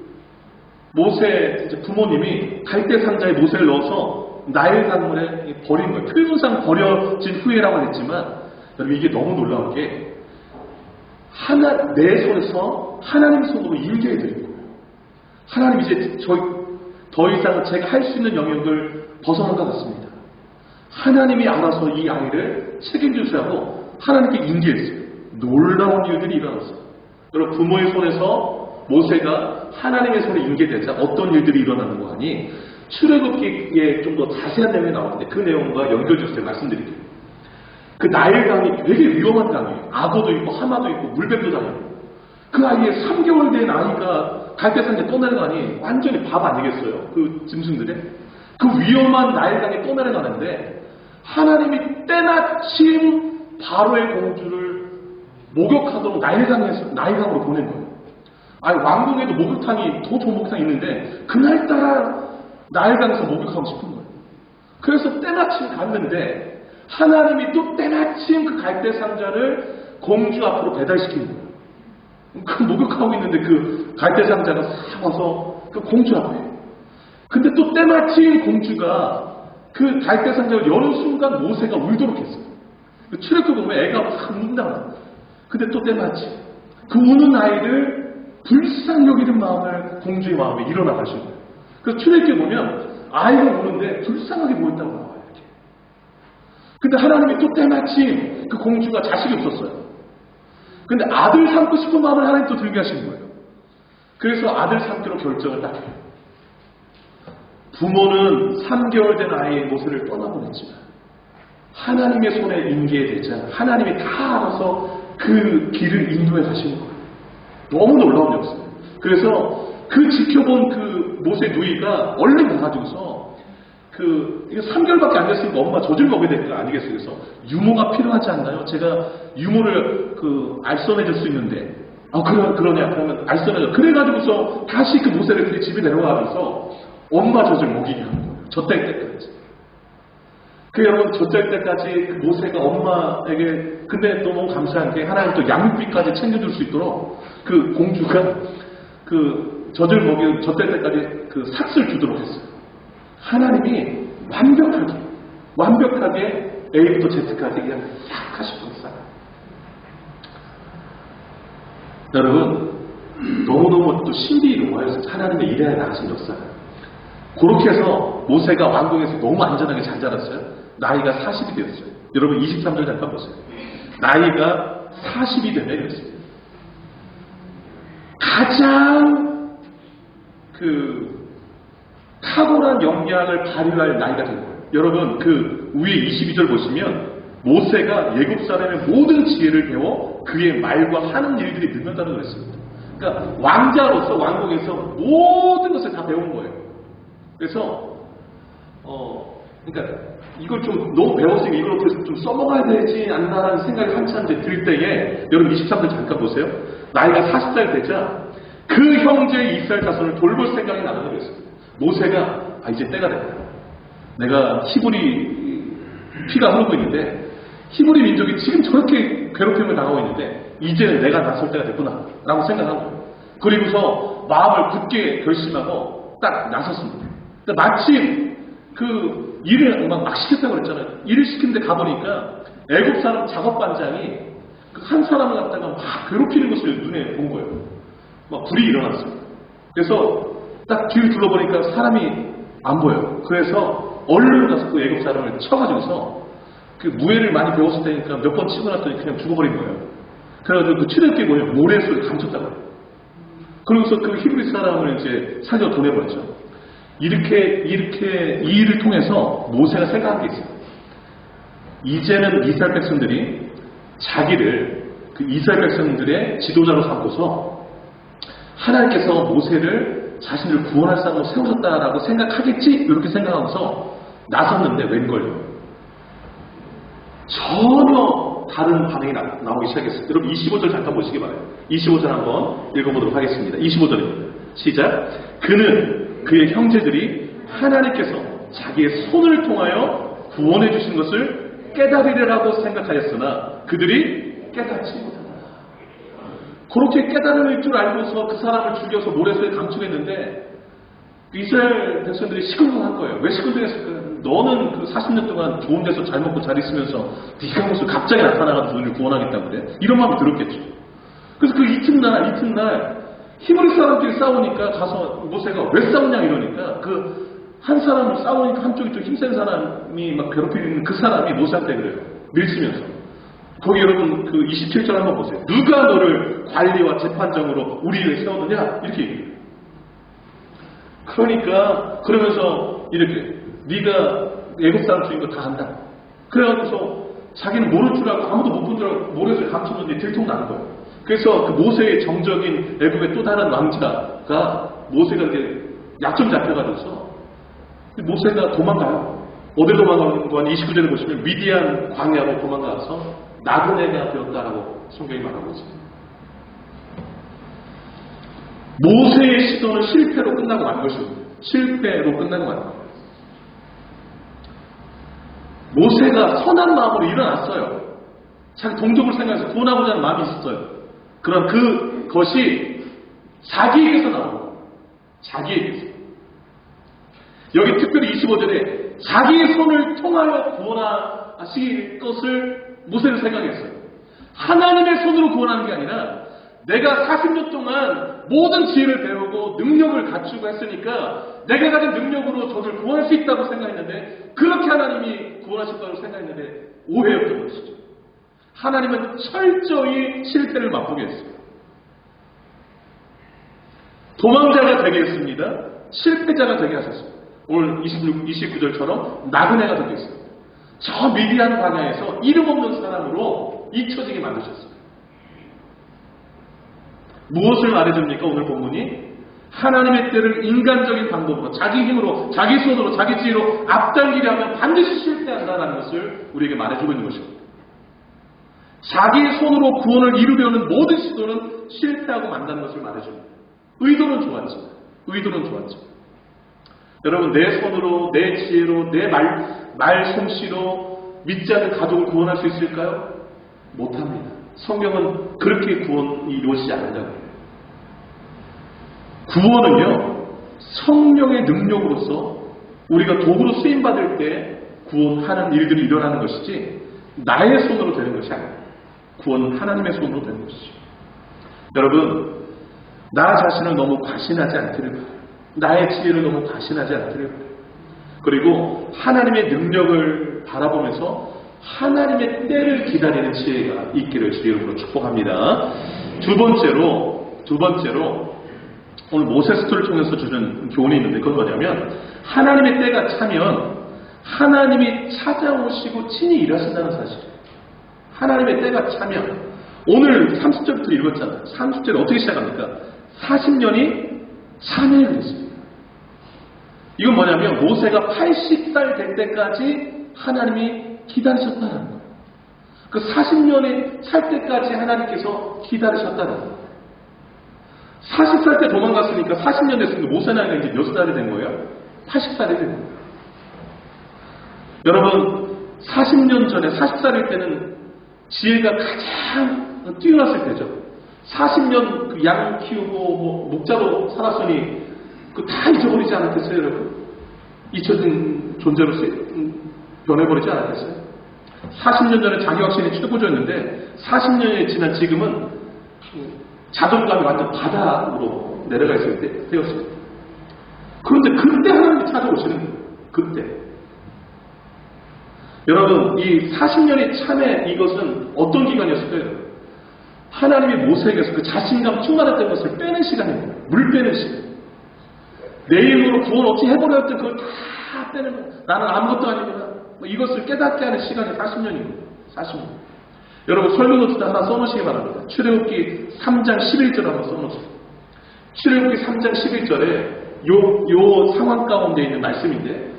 모세 이제 부모님이 갈대 상자에 모세를 넣어서 나일 강물에 버린 거예요. 표현상 버려진 후에라고 했지만 여러분 이게 너무 놀라운 게 내 손에서 하나님 손으로 일게 해드린 거예요. 하나님 이제 더 이상 제가 할 수 있는 영역을 벗어난 것 같습니다. 하나님이 알아서 이 아이를 책임지시라고 하나님께 인계했어요. 놀라운 일들이 일어났어요. 여러분 부모의 손에서 모세가 하나님의 손에 인계되자 어떤 일들이 일어나는 거 아니 출애굽기에 좀 더 자세한 내용이 나오는데 그 내용과 연결돼서 제가 말씀드릴게요. 그 나일강이 되게 위험한 강이에요. 악어도 있고 하마도 있고 물뱀도 다니고 그 아이의 3개월 된 아이가 갈대산에 떠나는 거 아니 완전히 밥 아니겠어요? 그 짐승들의 그 위험한 나일강에 떠내려가는데 하나님이 때마침 바로의 공주를 목욕하도록 나일강으로 보낸 거예요. 아니 왕궁에도 목욕탕이 더 좋은 목욕탕이 있는데 그날따라 나일강에서 목욕하고 싶은 거예요. 그래서 때마침 갔는데 하나님이 또 때마침 그 갈대 상자를 공주 앞으로 배달시키는 거예요. 그 목욕하고 있는데 그 갈대 상자가 싹 와서 그 공주 앞에. 근데 또 때마침 공주가 그 갈대 상자를 여는 순간 모세가 울도록 했어요. 그 출애굽 보면 애가 막 운다. 근데 또 때마침 그 우는 아이를 불쌍히 여기는 마음을 공주의 마음에 일어나 가시는 거예요. 그래서 출애굽 보면 아이가 우는데 불쌍하게 보인다고 나와요. 이렇게. 근데 하나님이 또 때마침 그 공주가 자식이 없었어요. 근데 아들 삼고 싶은 마음을 하나님 또 들게 하시는 거예요. 그래서 아들 삼기로 결정을 딱 해요. 부모는 3개월 된 아이의 모세를 떠나보냈지만 하나님의 손에 인계되자 하나님이 다 알아서 그 길을 인도해 가시는 거예요. 너무 놀라운 역사예요. 그래서 그 지켜본 그 모세 누이가 얼른 와가지고서 이거 3개월밖에 안 됐으니까 엄마 젖을 먹여야 될 거 아니겠어요? 그래서 유모가 필요하지 않나요? 제가 유모를 알선해줄 수 있는데 그러냐? 그러면 알선해줘. 그래가지고서 다시 그 모세를 그렇게 집에 내려가면서 엄마 젖을 먹이게 하는 거예요. 젖될 때까지. 여러분 젖될 때까지 그 모세가 엄마에게 근데 또 너무 감사한 게 하나님 또 양육비까지 챙겨줄 수 있도록 그 공주가 그 젖을 젖될 때까지 그 삭슬 주도록 했어요. 하나님이 완벽하게 A부터 Z까지 그냥 싹 가시버렸어요. 여러분, 너무너무 또 신비로워요. 하나님의 일에 나가신 역사. 그렇게 해서 모세가 왕궁에서 너무 안전하게 잘 자랐어요. 나이가 40이 되었어요. 여러분 23절 잠깐 보세요. 나이가 40이 되면 이랬습니다. 가장 탁월한 역량을 발휘할 나이가 된 거예요. 여러분 그 위에 22절 보시면 모세가 예굽 사람의 모든 지혜를 배워 그의 말과 하는 일들이 능하다고 그랬습니다. 그러니까 왕자로서 왕궁에서 모든 것을 다 배운 거예요. 그래서 그러니까 이걸 좀 너무 배웠으니까 이걸 어떻게 좀 써먹어야 되지 않나라는 생각이 한참 이제 들 때에 여러분 23절 잠깐 보세요. 나이가 40살 되자 그 형제 이스라엘 자손을 돌볼 생각이 나는 거였습니다. 모세가 이제 때가 됐다. 내가 히브리 피가 흐르고 있는데 히브리 민족이 지금 저렇게 괴롭힘을 당하고 있는데 이제는 내가 나설 때가 됐구나 라고 생각한 거예요. 그리고서 마음을 굳게 결심하고 딱 나섰습니다. 마침 그 일을 막 시켰다고 그랬잖아요. 일을 시키는데 가보니까 애굽 사람 작업반장이 한 사람을 갖다가 막 괴롭히는 것을 눈에 본 거예요. 막 불이 일어났어요. 그래서 딱 뒤를 둘러보니까 사람이 안 보여요. 그래서 얼른 가서 그 애굽 사람을 쳐가지고서 그 무예를 많이 배웠을 때니까 몇 번 치고 났더니 그냥 죽어버린 거예요. 그래가지고 그 치료기 뭐예요? 모래 속에 감췄다고 해요. 그러고서 그 히브리 사람을 이제 살려 보내버렸죠. 이렇게 이 일을 통해서 모세가 생각한 게 있어요. 이제는 이스라엘 백성들이 자기를 그 이스라엘 백성들의 지도자로 삼고서 하나님께서 모세를 자신을 구원할 사람으로 세우셨다라고 생각하겠지? 이렇게 생각하면서 나섰는데 웬걸요? 전혀 다른 반응이 나오기 시작했어요. 여러분 25절 잠깐 보시기 바라요. 25절 한번 읽어보도록 하겠습니다. 25절입니다. 시작. 그는 그의 형제들이 하나님께서 자기의 손을 통하여 구원해 주신 것을 깨달으리라고 생각하였으나 그들이 깨닫지 못한다. 그렇게 깨달을 줄 알고서 그 사람을 죽여서 모래속에 감추겠는데 이스라엘 백성들이 시큰둥한 거예요. 왜 시큰둥했을까요? 너는 그 40년 동안 좋은 데서 잘 먹고 잘 있으면서 네가 무슨 갑자기 나타나가지고 너를 구원하겠다고 그래? 이런 마음이 들었겠죠. 그래서 그 이튿날 히브리 사람들이 싸우니까 가서 모세가 왜 싸우냐 이러니까 그 한 사람을 싸우니까 한쪽이 좀 힘센 사람이 막 괴롭히는 그 사람이 모세한테 그래요. 밀치면서. 거기 여러분 그 27절 한번 보세요. 누가 너를 관리와 재판장으로 우리를 세웠느냐? 이렇게 얘기해요. 그러니까 그러면서 이렇게 네가 애국 사람 주인 거 다 안다. 그래가지고서 자기는 모를 줄 알고 아무도 못 본 줄 알고 모래에서 감추는데 들통나는 거예요. 그래서 그 모세의 정적인 애국의 또 다른 왕자가 모세가 이렇게 약점 잡혀가지고서 모세가 도망가요. 어디로 도망가는 건 29절에 보시면 미디안 광야로 도망가서 나그네가 되었다라고 성경이 말하고 있습니다. 모세의 시도는 실패로 끝나고 만 것입니다. 실패로 끝나고 만 겁니다. 모세가 선한 마음으로 일어났어요. 자기 동족을 생각해서 구원하고자 하는 마음이 있었어요. 그럼 그것이 자기에게서 나온 거예요. 자기에게서. 여기 특별히 25절에 자기의 손을 통하여 구원하실 것을 모세는 생각했어요. 하나님의 손으로 구원하는 게 아니라 내가 40년 동안 모든 지혜를 배우고 능력을 갖추고 했으니까 내가 가진 능력으로 저를 구원할 수 있다고 생각했는데 그렇게 하나님이 구원하실 거라고 생각했는데 오해였던 것이죠. 하나님은 철저히 실패를 맛보게 했어요. 도망자가 되게 했습니다. 실패자가 되게 하셨습니다. 오늘 29절처럼 나그네가 되게 했습니다. 저 미디안 광야에서 이름 없는 사람으로 잊혀지게 만드셨어요. 무엇을 말해줍니까? 오늘 본문이 하나님의 때를 인간적인 방법으로 자기 힘으로 자기 손으로 자기 지혜로 앞당기려 하면 반드시 실패한다는 것을 우리에게 말해주고 있는 것입니다. 자기의 손으로 구원을 이루려는 모든 시도는 실패하고 만다는 것을 말해줍니다. 의도는 좋았죠. 여러분 내 손으로 내 지혜로 내 말솜씨로 믿지 않는 가족을 구원할 수 있을까요? 못합니다. 성경은 그렇게 구원이 이루어지지 않는다고 해요. 구원은요 성령의 능력으로서 우리가 도구로 쓰임받을 때 구원하는 일들이 일어나는 것이지 나의 손으로 되는 것이 아니에요. 구원 하나님의 손으로 되는 것이죠. 여러분, 나 자신을 너무 과신하지 않기를 바라요. 나의 지혜를 너무 과신하지 않기를 바라요. 그리고 하나님의 능력을 바라보면서 하나님의 때를 기다리는 지혜가 있기를 주의 이름으로 축복합니다. 두 번째로 오늘 모세스토를 통해서 주는 교훈이 있는데 그건 뭐냐면 하나님의 때가 차면 하나님이 찾아오시고 친히 일하신다는 사실이에요. 하나님의 때가 차면 오늘 30절부터 읽었잖아요. 30절에 어떻게 시작합니까? 40년이 차면 그랬습니다. 이건 뭐냐면 모세가 80살 될 때까지 하나님이 기다리셨다는 거예요. 그 40년이 찰 때까지 하나님께서 기다리셨다는 거예요. 40살 때 도망갔으니까 40년 됐으니까 모세 나이가 이제 몇 살이 된 거예요? 80살이 된 거예요. 여러분, 40년 전에 40살일 때는 지혜가 가장 뛰어났을 때죠. 40년 그 양 키우고 목자로 살았으니 그 다 잊어버리지 않았겠어요, 여러분? 잊혀진 존재로 변해버리지 않았겠어요? 40년 전에 자기 확신이 최고조였는데 40년이 지난 지금은 자존감이 완전 바닥으로 내려가 있을 때 되었습니다. 그런데 그때 하나님이 찾아오시는 거예요. 그때. 여러분, 이 40년의 참에 이것은 어떤 기간이었을까요? 하나님이 모세에게서 그 자신감 충만했던 것을 빼는 시간입니다. 물 빼는 시간. 내 힘으로 구원 없이 해보려던 그걸 다 빼는 거예요. 나는 아무것도 아닙니다. 이것을 깨닫게 하는 시간이 40년입니다. 40년. 여러분, 설교노트도 하나 써놓으시기 바랍니다. 출애굽기 3장 11절 한번 써놓으세요. 출애굽기 3장 11절에 요 상황 가운데 있는 말씀인데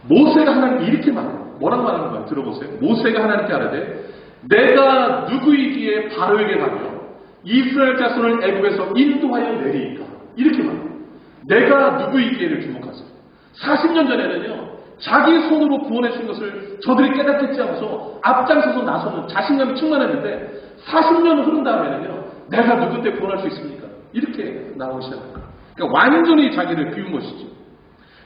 모세가 하나님께 이렇게 말해요. 뭐라고 말하는 거야? 들어보세요. 모세가 하나님께 하라되 내가 누구이기에 바로에게 가며 이스라엘 자손을 애굽에서 인도하여 내리이까? 이렇게 말해요. 내가 누구이기에를 주목하세요. 40년 전에는요, 자기 손으로 구원해 준 것을 저들이 깨닫겠지 하면서 앞장서서 나서는 자신감이 충만했는데 40년 흐른 다음에는요, 내가 누구 때 구원할 수 있습니까? 이렇게 나오기 시작합니다. 그러니까 완전히 자기를 비운 것이죠.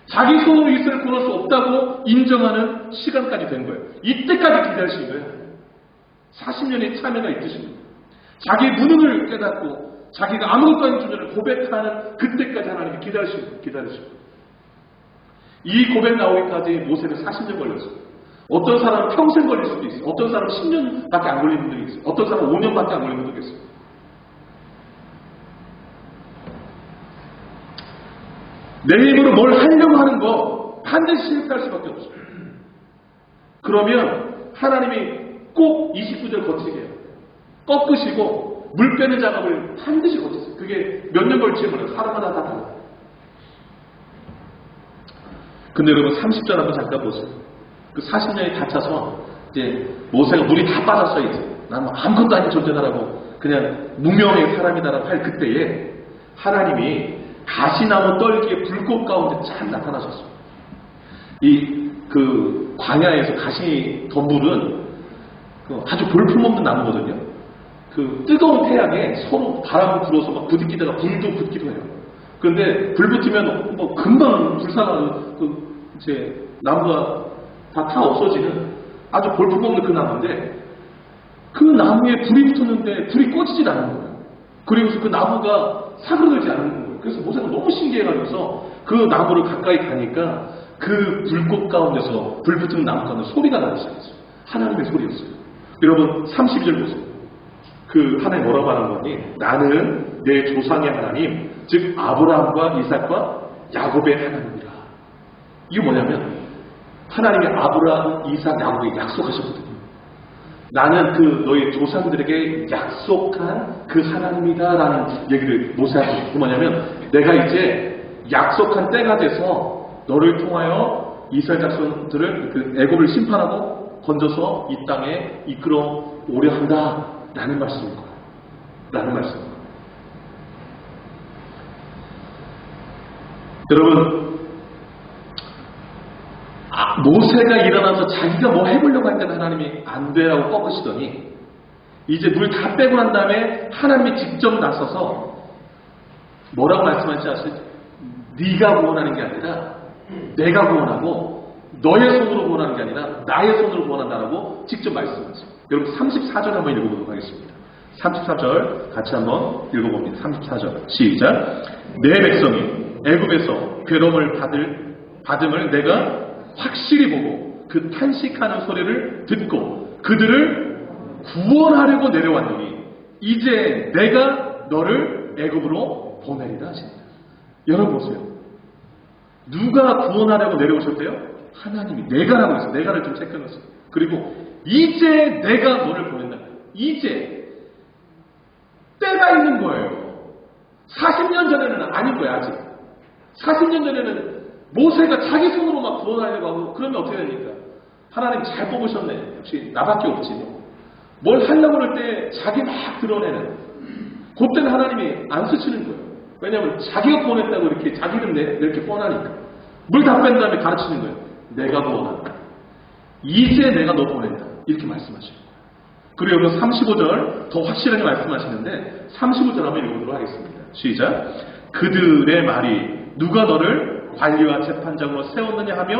자기 손으로 이스라엘 구원할 수 없다고 인정하는 시간까지 된 거예요. 이때까지 기다리신 거예요. 40년의 참여가 있으십니다. 자기의 무능을 깨닫고 자기가 아무것도 아닌 존재를 고백하는 그때까지 하나님이 기다리시고 이 고백 나오기까지 모세는 40년 걸렸어요. 어떤 사람은 평생 걸릴 수도 있어요. 어떤 사람은 10년밖에 안 걸리는 분들이 있어요. 어떤 사람은 5년밖에 안 걸리는 분들이 있어요. 내 힘으로 뭘 하려고 하는 거 반드시 실패할 수밖에 없어요. 그러면 하나님이 꼭 29절 거치게 해요. 꺾으시고 물 빼는 작업을 반드시 거치세요. 그게 몇 년 걸릴지 몰라요. 사람마다 다 달라요. 근데 여러분 30절 한번 잠깐 보세요. 그 40년이 다 차서 이제 모세가 물이 다 빠졌어요. 이제 나는 아무것도 아닌 존재다라고 그냥 무명의 사람이다라고 할 그때에 하나님이 가시나무 떨기의 불꽃 가운데 참 나타나셨어요. 그 광야에서 가시 덤불은 아주 볼품없는 나무거든요. 그 뜨거운 태양에 서로 바람을 불어서 막 부딪히다가 불도 붙기도 해요. 그런데 불 붙으면 뭐 금방 불사가는 이제 나무가 다 없어지는 아주 볼품없는 그 나무인데 그 나무에 불이 붙었는데 불이 꺼지질 않는 거예요. 그리고서 그 나무가 사그러들지 않는 거예요. 그래서 모세가 너무 신기해가지고서 그 나무를 가까이 가니까 그 불꽃 가운데서 불 붙은 나무 가운데 소리가 나기 시작했어요. 하나님의 소리였어요. 여러분 32절 보세요. 그 하나님 뭐라고 하는 거니? 나는 내 조상의 하나님, 즉 아브라함과 이삭과 야곱의 하나님이라. 이게 뭐냐면 하나님이 아브라함, 이삭, 야곱에게 약속하셨거든요. 나는 그 너희 조상들에게 약속한 그 하나님이다라는 얘기를 모세하고 싶은 게 뭐냐면 내가 이제 약속한 때가 돼서 너를 통하여 이스라엘 자손들을 그 애굽을 심판하고 건져서 이 땅에 이끌어 오려 한다라는 말씀인 거예요. 라는 말씀입니다. 여러분, 모세가 일어나서 자기가 뭐 해보려고 할 때는 하나님이 안 돼라고 꺾으시더니 이제 물 다 빼고 난 다음에 하나님이 직접 나서서 뭐라고 말씀하시지 아세요? 네가 구원하는 게 아니라 내가 구원하고 너의 손으로 구원하는 게 아니라 나의 손으로 구원한다라고 직접 말씀하세요. 여러분 34절 한번 읽어보도록 하겠습니다. 34절 같이 한번 읽어봅니다. 34절 시작. 내 백성이 애굽에서 괴로움을 받음을 내가 확실히 보고 그 탄식하는 소리를 듣고 그들을 구원하려고 내려왔노니 이제 내가 너를 애굽으로 보내리라 하십니다. 여러분 보세요. 누가 구원하려고 내려오셨대요? 하나님이. 내가라고 했어요. 내가를 좀 체크해놨어요. 그리고 이제 내가 너를 보낸다. 이제 때가 있는 거예요. 40년 전에는 아닌 거야 아직. 40년 전에는 모세가 자기 손으로 막 구원하려고 하고 그러면 어떻게 됩니까? 하나님 잘 뽑으셨네. 역시 나밖에 없지. 뭘 하려고 할 때 자기 막 드러내는. 그때는 하나님이 안 쓰시는 거예요. 왜냐하면 자기가 구원했다고 이렇게 자기 이름 이렇게 뻔하니까. 물 다 뺀 다음에 가르치는 거예요. 내가 구원한다. 이제 내가 너 보낸다. 이렇게 말씀하시는 거예요. 그리고 여러분 35절 더 확실하게 말씀하시는데 35절 한번 읽어보도록 하겠습니다. 시작. 그들의 말이 누가 너를 관리와 재판장으로 세웠느냐 하며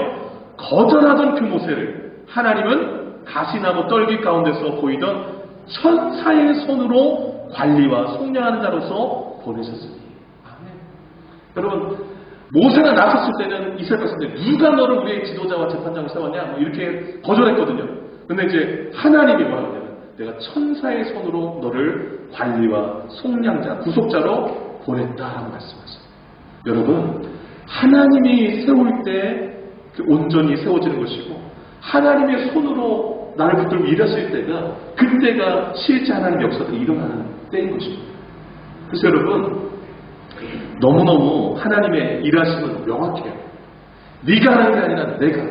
거절하던 그 모세를 하나님은 가시나무 떨기 가운데서 보이던 천사의 손으로 관리와 속량하는 자로서 보내셨으니. 아멘. 여러분 모세가 나섰을 때는 이스라엘 백성들 누가 너를 우리의 지도자와 재판장으로 세웠냐 뭐 이렇게 거절했거든요. 근데 이제 하나님이 뭐라고 하냐면 내가 천사의 손으로 너를 관리와 속량자, 구속자로 보냈다라고 말씀하세요. 여러분 하나님이 세울 때 온전히 세워지는 것이고 하나님의 손으로 나를 붙들고 일하실 때가 그때가 실제 하나님의 역사가 일어나는 때인 것입니다. 그래서 여러분 너무너무 하나님의 일하심은 명확해요. 네가 하는 게 아니라 내가.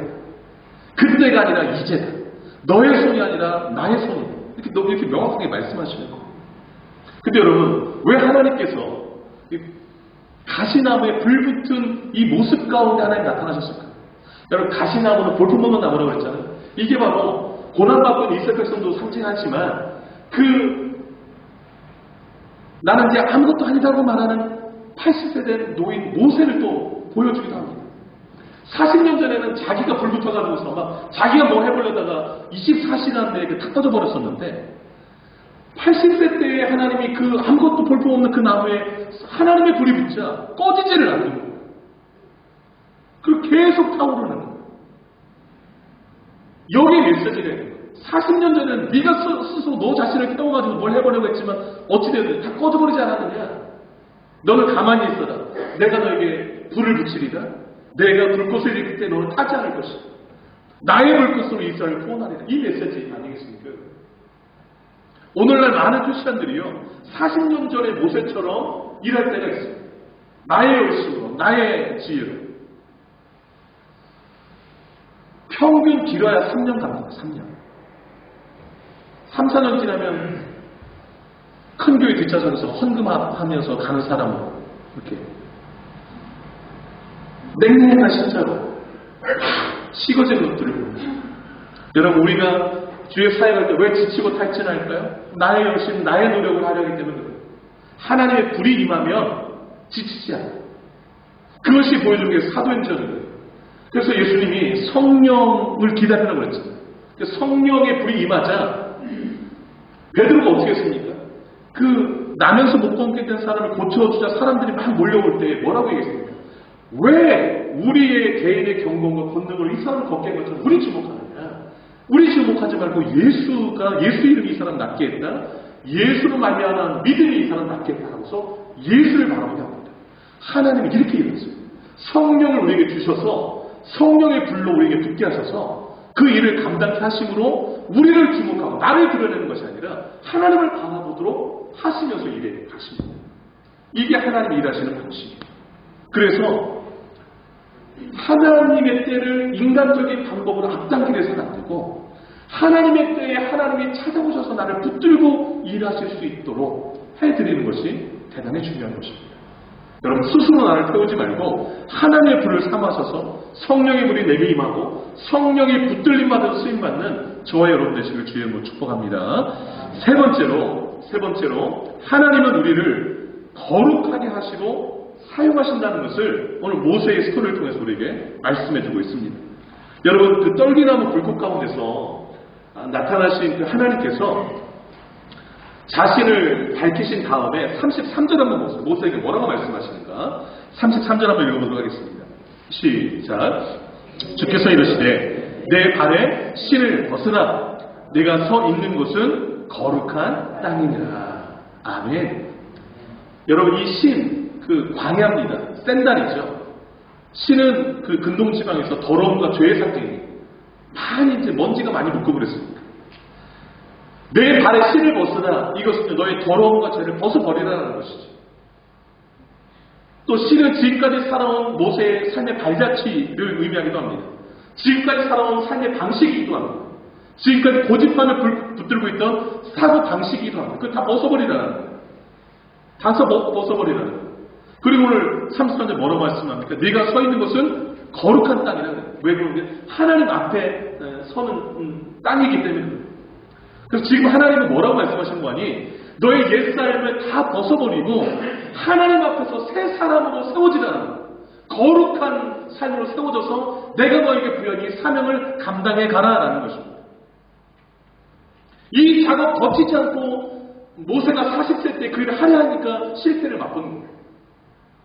그때가 아니라 이제다. 너의 손이 아니라 나의 손이. 이렇게 너무 이렇게 명확하게 말씀하시는 거예요. 근데 여러분 왜 하나님께서 가시나무에 불붙은 이 모습 가운데 하나님 나타나셨을까? 여러분 가시나무는 볼품없는 나무라고 그랬잖아요. 이게 바로 고난받고 있는 이스라엘 백성도 상징하지만 나는 이제 아무것도 아니다고 말하는 80세 된 노인 모세를 또 보여주기도 합니다. 40년 전에는 자기가 불붙어가지고서 막 자기가 뭐 해보려다가 24시간 내에 탁 꺼져버렸었는데 80세 때에 하나님이 그 아무것도 볼품없는 그 나무에 하나님의 불이 붙자 꺼지지를 않는 거예요. 그리고 계속 타오르는 거예요. 여기에 메시지가 있는 거예요. 40년 전에는 네가 스스로 너 자신을 태워가지고 뭘 해보려고 했지만 어찌되든 다 꺼져버리지 않았느냐. 너는 가만히 있어라. 내가 너에게 불을 붙이리라. 내가 불꽃을 일으킬 때 너는 타지 않을 것이다. 나의 불꽃으로 이스라엘을 구원하리라. 이 메시지 아니겠습니까? 오늘날 많은 크리스찬들이요 40년 전의 모세처럼 일할 때가 있어요. 나의 열심으로 나의 지혜로 평균 길어야 3년 갑니다. 3년 3, 4년 지나면 큰 교회 뒷좌석에서 헌금하면서 가는 사람으로 이렇게 냉랭한 신자로 식어진 것들을 봅니다. 여러분 우리가 주의 사역할 때 왜 지치고 탈진할까요? 나의 열심, 나의 노력을 하려 하기 때문에 그래요. 하나님의 불이 임하면 지치지 않아요. 그것이 보여주는 게 사도행전이에요. 그래서 예수님이 성령을 기다리라고 그랬잖아요. 성령의 불이 임하자 베드로가 어떻게 했습니까? 그 나면서 못 걷게 된 사람을 고쳐주자 사람들이 막 몰려올 때 뭐라고 얘기했습니까? 왜 우리의 개인의 경건과 권능으로 이 사람을 걷게 한 것처럼 우리 주목하느냐? 우리 주목하지 말고 예수 이름이 이 사람 낫게 했다. 예수로 말미암은 믿음이 이 사람 낫게 했다 하고서 예수를 바라보게 합니다. 하나님이 이렇게 일했어요. 성령을 우리에게 주셔서 성령의 불로 우리에게 붙게 하셔서 그 일을 감당케 하심으로 우리를 주목하고 나를 드러내는 것이 아니라 하나님을 바라보도록 하시면서 일해 가십니다. 이게 하나님이 일하시는 방식이에요. 그래서 하나님의 때를 인간적인 방법으로 앞당기게 해서는 안 되고 하나님의 때에 하나님이 찾아오셔서 나를 붙들고 일하실 수 있도록 해드리는 것이 대단히 중요한 것입니다. 여러분 스스로 나를 태우지 말고 하나님의 불을 삼아셔서 성령의 불이 내게 임하고 성령이 붙들림 받아서 쓰임받는 저와 여러분 되시길 주의 이름으로 축복합니다. 세 번째로 하나님은 우리를 거룩하게 하시고 사용하신다는 것을 오늘 모세의 스토리를 통해서 우리에게 말씀해주고 있습니다. 여러분, 그 떨기나무 불꽃 가운데서 나타나신 그 하나님께서 자신을 밝히신 다음에 33절 한번 보세요. 모세에게 뭐라고 말씀하시는가? 33절 한번 읽어보도록 하겠습니다. 시작. 주께서 이르시되 내 발에 신을 벗으라. 내가 서 있는 곳은 거룩한 땅이니라. 아멘. 여러분, 이 신, 그 광야입니다. 샌달이죠. 신은 그 근동지방에서 더러움과 죄의 상징이 많이 이제 먼지가 많이 묻고 그랬습니다. 내 발에 신을 벗으라. 이것은 너의 더러움과 죄를 벗어버리라는 것이죠. 또 신은 지금까지 살아온 모세의 삶의 발자취를 의미하기도 합니다. 지금까지 살아온 삶의 방식이기도 합니다. 지금까지 고집만을 붙들고 있던 사고 방식이기도 합니다. 그걸 다 벗어버리라는 거예요. 다 벗어버리라는 거예요. 그리고 오늘 33절 뭐라고 말씀합니까? 네가 서 있는 것은 거룩한 땅이라는 거예요. 왜 그런데 하나님 앞에 서는 땅이기 때문에 그래요. 그래서 지금 하나님은 뭐라고 말씀하시는 거 아니? 너의 옛삶을 다 벗어버리고 하나님 앞에서 새 사람으로 세워지라는 거예요. 거룩한 삶으로 세워져서 내가 너에게 부여한 이 사명을 감당해 가라라는 것입니다. 이 작업 거치지 않고 모세가 40세 때 그 일을 하려 하니까 실패를 맛본 거예요.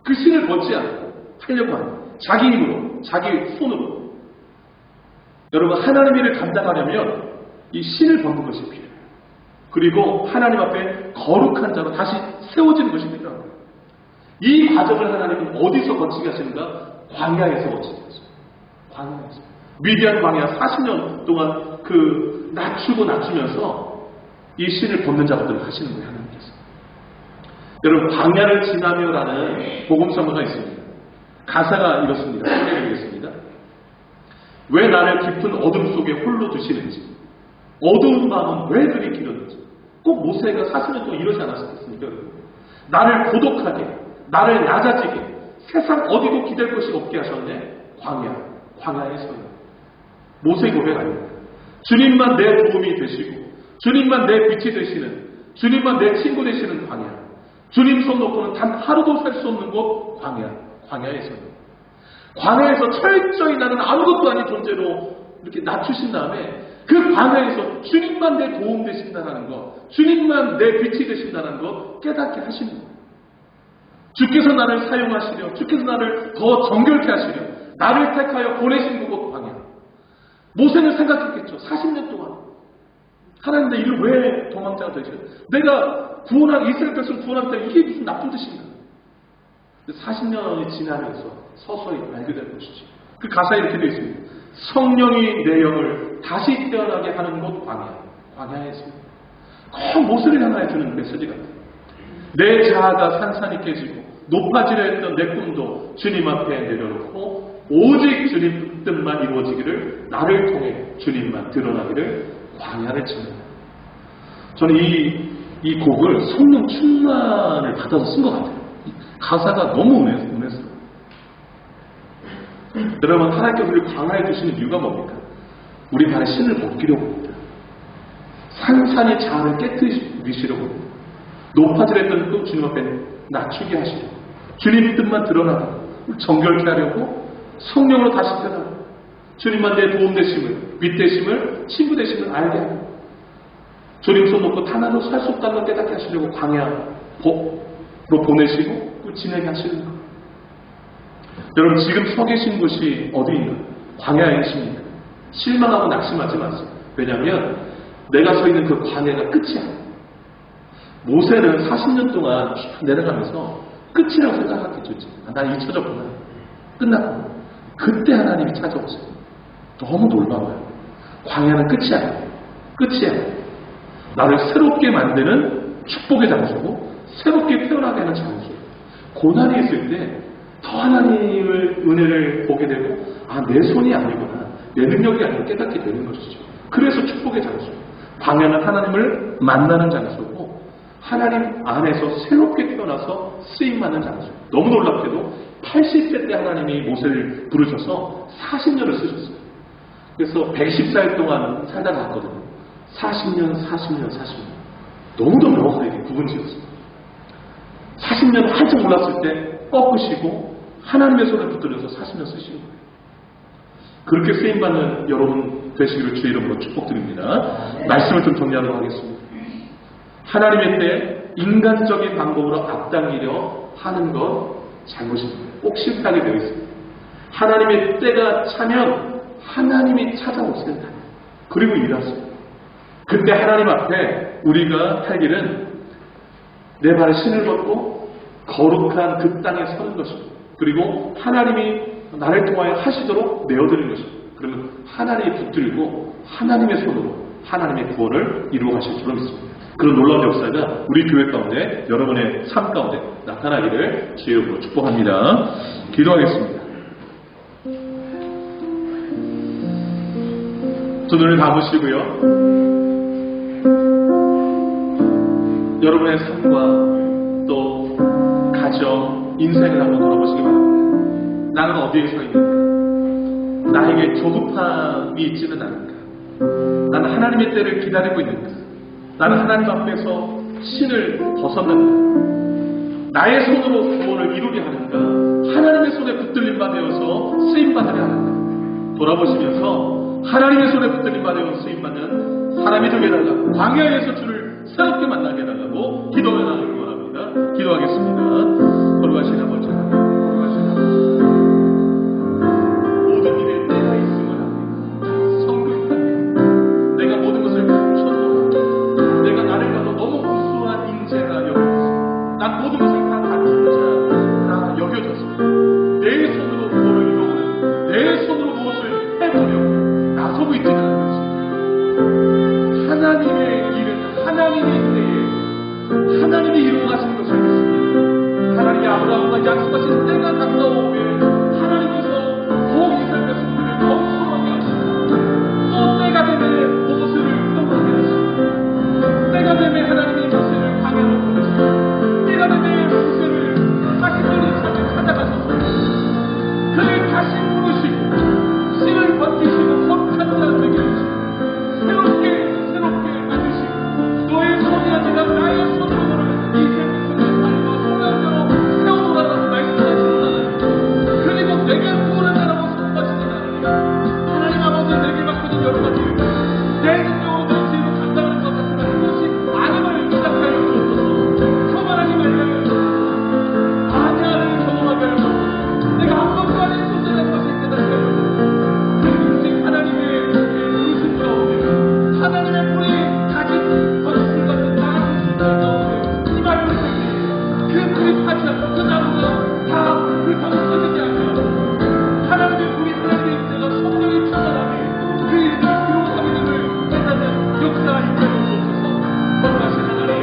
그 신을 벗지 않고 하려고 하는 거예요. 자기 힘으로, 자기 손으로. 여러분, 하나님 일을 감당하려면 이 신을 벗는 것이 필요해요. 그리고 하나님 앞에 거룩한 자로 다시 세워지는 것이 필요합니다. 이 과정을 하나님은 어디서 거치게 하시는가? 광야에서 거치게 하시죠. 광야에서. 미디안 광야 40년 동안 그 낮추면서 이 신을 벗는 작업들을 하시는 거예요, 하나님께서. 여러분, 광야를 지나며라는 복음서가 있습니다. 가사가 이렇습니다. 소개해드리겠습니다. 왜 나를 깊은 어둠 속에 홀로 두시는지, 어두운 마음은 왜 그리 길었는지. 꼭 모세가 40년 동안 이러지 않았겠습니까? 나를 고독하게, 나를 낮아지게, 세상 어디도 기댈 곳이 없게 하셨네. 광야에서요. 모세 고백 아닙니다. 주님만 내 도움이 되시고, 주님만 내 빛이 되시는, 주님만 내 친구 되시는 광야. 주님 손 놓고는 단 하루도 살 수 없는 곳 광야에서요. 광야에서 철저히 나는 아무것도 아닌 존재로 이렇게 낮추신 다음에 그 광야에서 주님만 내 도움 되신다는 것, 주님만 내 빛이 되신다는 것 깨닫게 하시는 거예요. 주께서 나를 사용하시려, 주께서 나를 더 정결케 하시려, 나를 택하여 보내신 그곳 광야. 모세는 생각했겠죠. 40년 동안 하나님 내 일을 왜 도망자가 되시려? 내가 이스라엘 백성을 구원하겠다. 이게 무슨 나쁜 뜻인가? 40년이 지나면서 서서히 알게 될 것이지. 그 가사에 이렇게 되어 있습니다. 성령이 내 영을 다시 태어나게 하는 곳 광야에서. 꼭 모세를 향하여 주는 메시지 같아요. 내 자아가 산산이 깨지고 높아지려 했던 내 꿈도 주님 앞에 내려놓고 오직 주님 뜻만 이루어지기를, 나를 통해 주님만 드러나기를 광야를 치는. 저는 이 곡을 성령 충만을 받아서 쓴 것 같아요. 가사가 너무 은혜스러워요. 여러분, 하나님께서 우리를 광야에 두시는 이유가 뭡니까? 우리 발에 신을 벗기려고 합니다. 산산이 자아를 깨뜨리시려고 합니다. 높아지려 했던 또 주님 앞에 낮추게 하시려고, 주님 뜻만 드러나고 정결케 하려고 성령으로 다시 태어나고 주님만 내 도움 되심을, 빛 되심을, 친구 되심을 알게 하고 주님 손 놓고 단 하루 살 수 없다는 걸 깨닫게 하시려고 광야로 보내시고 또 지내게 하시는 것. 여러분, 지금 서 계신 곳이 어디인가? 광야에 계십니다. 실망하고 낙심하지 마세요. 왜냐하면 내가 서 있는 그 광야가 끝이야. 모세는 40년 동안 내려가면서 끝이라고 생각했겠죠. 난 잊혀졌구나. 끝났구나. 그때 하나님이 찾아오세요. 너무 놀라워요. 광야는 끝이 아니에요. 끝이야. 나를 새롭게 만드는 축복의 장소고 새롭게 태어나게 하는 장소예요. 고난이 있을 때 더 하나님의 은혜를 보게 되고, 내 손이 아니구나, 내 능력이 아니고 깨닫게 되는 것이죠. 그래서 축복의 장소. 광야는 하나님을 만나는 장소고 하나님 안에서 새롭게 태어나서 쓰임받는 장소. 너무 놀랍게도 80세 때 하나님이 모세를 부르셔서 40년을 쓰셨어요. 그래서 114일 동안 살다가 갔거든요. 40년. 너무도 명확하게 구분 지었습니다. 40년 한참 올랐을 때 꺾으시고 하나님의 손을 붙들어서 40년 쓰시는 거예요. 그렇게 쓰임받는 여러분 되시기를 주의 이름으로 축복드립니다. 말씀을 좀 정리하도록 하겠습니다. 하나님의 때에 인간적인 방법으로 앞당기려 하는 건 잘못입니다. 꼭 실패하게 되어 있습니다. 하나님의 때가 차면 하나님이 찾아오신다. 그리고 일하십니다. 그때 하나님 앞에 우리가 할 일은 내 발에 신을 벗고 거룩한 그 땅에 서는 것입니다. 그리고 하나님이 나를 통하여 하시도록 내어드리는 것입니다. 그러면 하나님이 붙들고 하나님의 손으로 하나님의 구원을 이루어 가실 줄로 믿습니다. 그런 놀라운 역사가 우리 교회 가운데 여러분의 삶 가운데 나타나기를 주의 이름으로 축복합니다. 기도하겠습니다. 두 눈을 감으시고요. 여러분의 삶과 또 가정, 인생을 한번 돌아보시기 바랍니다. 나는 어디에 서 있는가? 나에게 조급함이 있지는 않은가? 나는 하나님의 때를 기다리고 있는가? 나는 하나님 앞에서 신을 벗었는가? 나의 손으로 구원을 이루게 하는가? 하나님의 손에 붙들림 받아서 쓰임받으려 하는가? 돌아보시면서 하나님의 손에 붙들림 받아 쓰임받는 사람이 되게 해달라고, 광야에서 주를 새롭게 만나게 해달라고 기도하기를 원합니다. 기도하겠습니다. 거룩하신 아버지 하나님, 거룩하신 아버지, 모든 일에 때가 있음을 합니다. 성급합니다. 내가 모든 것을 감춰도 내가 나를 봐도 너무 우수한 인재가 여겨졌습니다. 난 모든 것을 다 갖춘 자가 여겨졌습니다. 내 손으로 구원을 이루어가는, 내 손으로 무엇을 해보려고 나서고 있지는 않은 것입니다. 하나님의 일은 하나님의 때에 하나님이 이루어가시는 것을 믿습니다. 하나님이 아브라함과 약속하신 때가 가까워오면 하나님께서 더욱 이스라엘 백성들을 더욱 소망하게 하십니다. 또 때가 되면 모세를 떠나게 하십니다. 때가 되면 하나님의 모세를 광야로 보내십니다. 때가 되면 모세를 다시 산을 찾아가셔서 그를 다시 부르시고 신을 벗기시고 거룩한 자 되게 하시고 새롭게 만드시고 너의 손이 아니라 나의 손으로 너를 이 세상의 삶과 소명대로 세워놓으라고 말씀하시는 하나님, 그리고 내가 구원한다라고 선포하시는 하나님, 하나님 아버지 내게 맡겨진 여러 가지 내 능력으로 내 지혜로 감당하는 것 같으나 그것이 아님을 시작하여 주옵소서. 교만하지 말라요. 아니하를 경험하게 하여 주옵소서. 내가 아무것도 아닌 존재라는 것을 깨닫게 하여 주옵소서. 하나님의 부르심 가운데 하나님의 불이 가진 것을 갖는 나의 순간 가운데 이 말을 듣기 그 불이 타지 않고 그 나무가 다 불타고 꺼지지 않고 하나님의 불이 하나님의 임재가 성령이 충만하게 그 일을 이루어가게 됨을 깨닫는 역사 인자를 주옵소서. 거룩하신 하나님,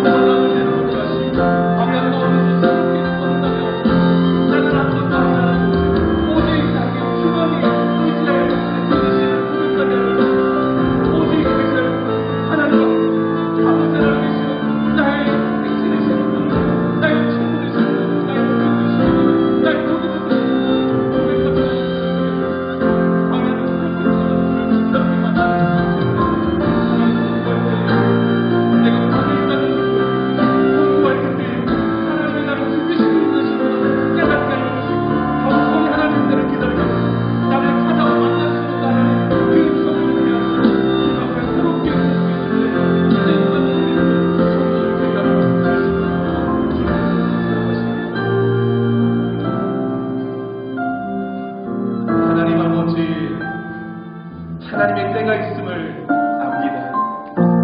거룩한 은혜로 거룩하신 광야 가운데서 새롭게 건너가며 나는 아무것도 아니라는 오직 나에게 충만히 이스라엘 백성의 부르까지 하는 오직 하나님 아버지 하나님 계시고 나의 백성이시고 나의 친구이시고 나의 부모이시고 나의 도둑이시고 고백하며 광야를 그렇게 진정하게 만나는 내가 광야에 있다는 공부할 때 하나님의 나를 죽이시고 있으시구나 깨닫게 하여 주시고 겸손히 하나님 때를 기다리고 나를 찾아와 만나시고 나를 그 성령을 위하여 그 앞에 새롭게 하나님 아버지, 하나님의 때가 있음을 압니다.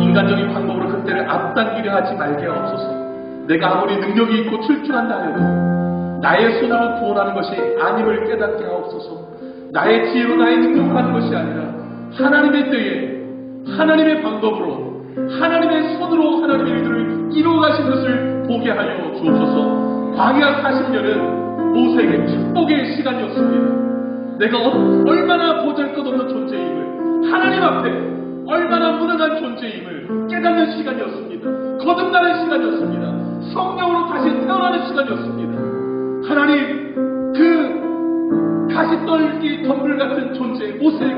인간적인 방법으로 그 때를 앞당기려 하지 말게 하옵소서. 내가 아무리 능력이 있고 출중한다 하여도 나의 손으로 구원하는 것이 아님을 깨닫게 하옵소서. 나의 지혜로 나의 능력으로 하는 것이 아니라 하나님의 때에 하나님의 방법으로 하나님의 손으로 하나님의 일들을 이루어가신 것을 보게 하여 주옵소서. 광야 40년은 모세에게 축복의 시간이었습니다. 내가 얼마나 보잘것없는 존재임을, 하나님 앞에 얼마나 무능한 존재임을 깨닫는 시간이었습니다. 거듭나는 시간이었습니다. 성령으로 다시 태어나는 시간이었습니다. 하나님, 그 가시떨기 덤불 같은 존재 모세에게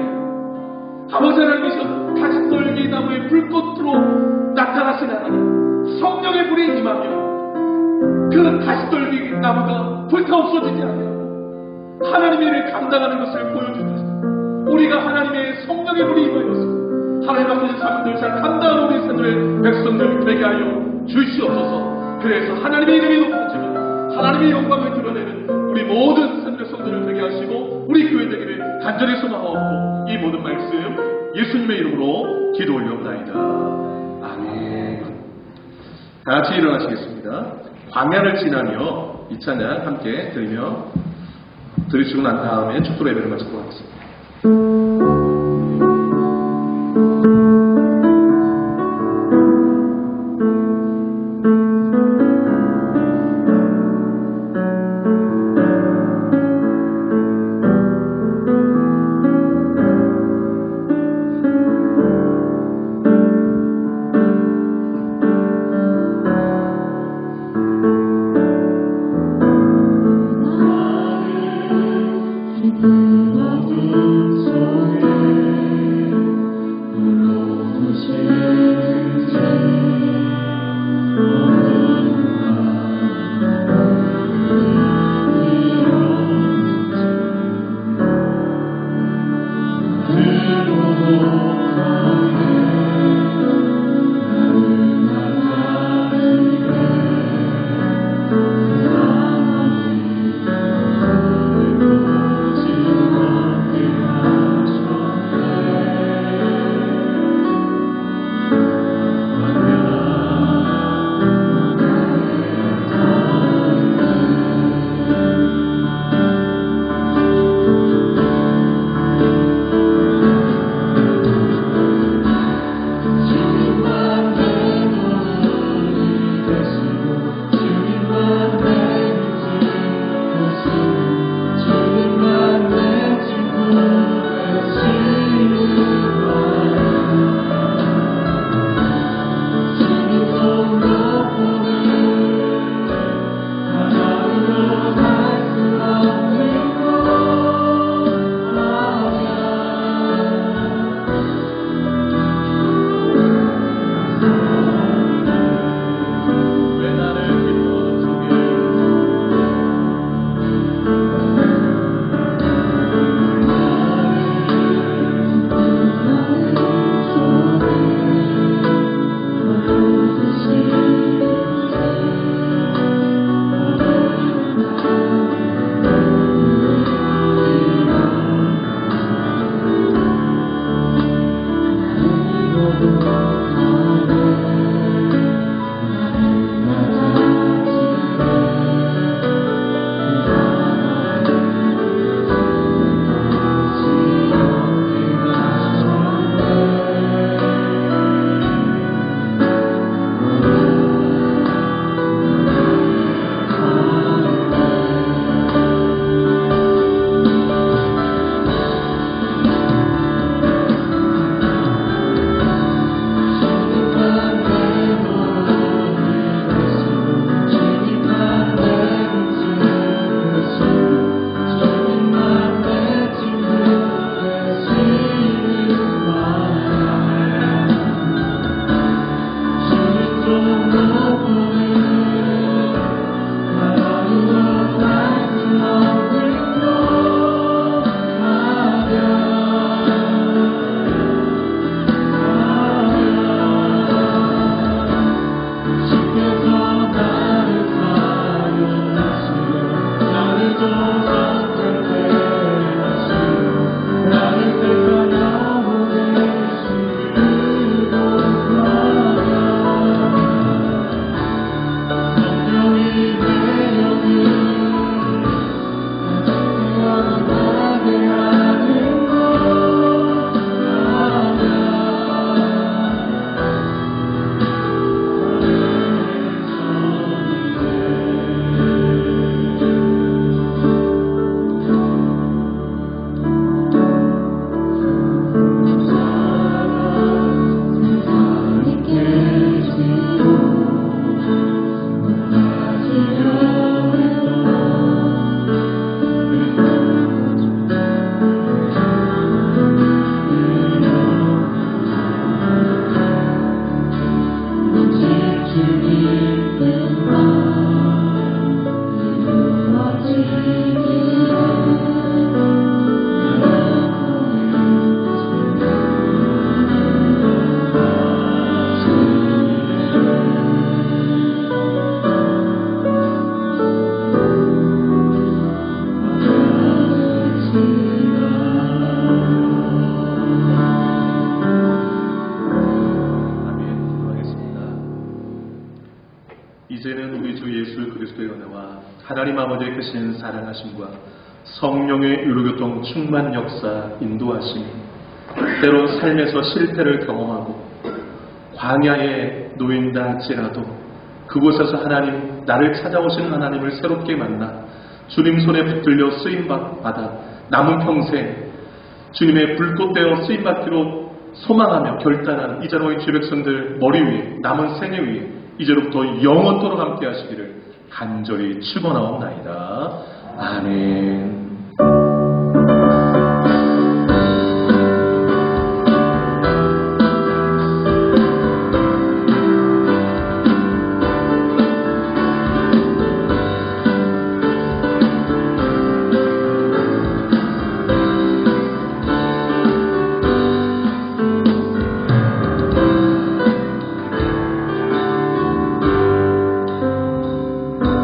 아버지 하나님께서 가시떨기 나무의 불꽃으로 나타나신 하나님, 성령의 불이 임하며 그 가시떨기 나무가 불타 없어지지 않아요. 하나님의 일을 감당하는 것을 보여주셨습니다. 우리가 하나님의 성령의 불이 임하여서 하나님 앞에 삶을 잘 감당하는 우리 생들의 백성들 되게 하여 주시옵소서. 그래서 하나님의 이름이 높아지고 하나님의 영광을 드러내는 우리 모든 생들의 성들을 되게 하시고 우리 교회 되기를 간절히 소망하옵고 이 모든 말씀 예수님의 이름으로 기도 올려옵나이다. 아멘. 다 같이 일어나시겠습니다. 광야를 지나며 이 찬양 함께 들으시고 난 다음에 축도 예배를 마치도록 하겠습니다. 어둠 속에 이제는 우리 주 예수 그리스도의 은혜와 하나님 아버지의 크신 사랑하심과 성령의 유로교통 충만 역사 인도하심이 때론 삶에서 실패를 경험하고 광야에 놓인다 할지라도 그곳에서 하나님, 나를 찾아오시는 하나님을 새롭게 만나 주님 손에 붙들려 쓰임받아 남은 평생 주님의 불꽃되어 쓰임받기로 소망하며 결단한 이자노의 주백성들 머리 위에 남은 생애 위에 이제로부터 영원토록 함께 하시기를 간절히 축원하옵나이다. 아멘.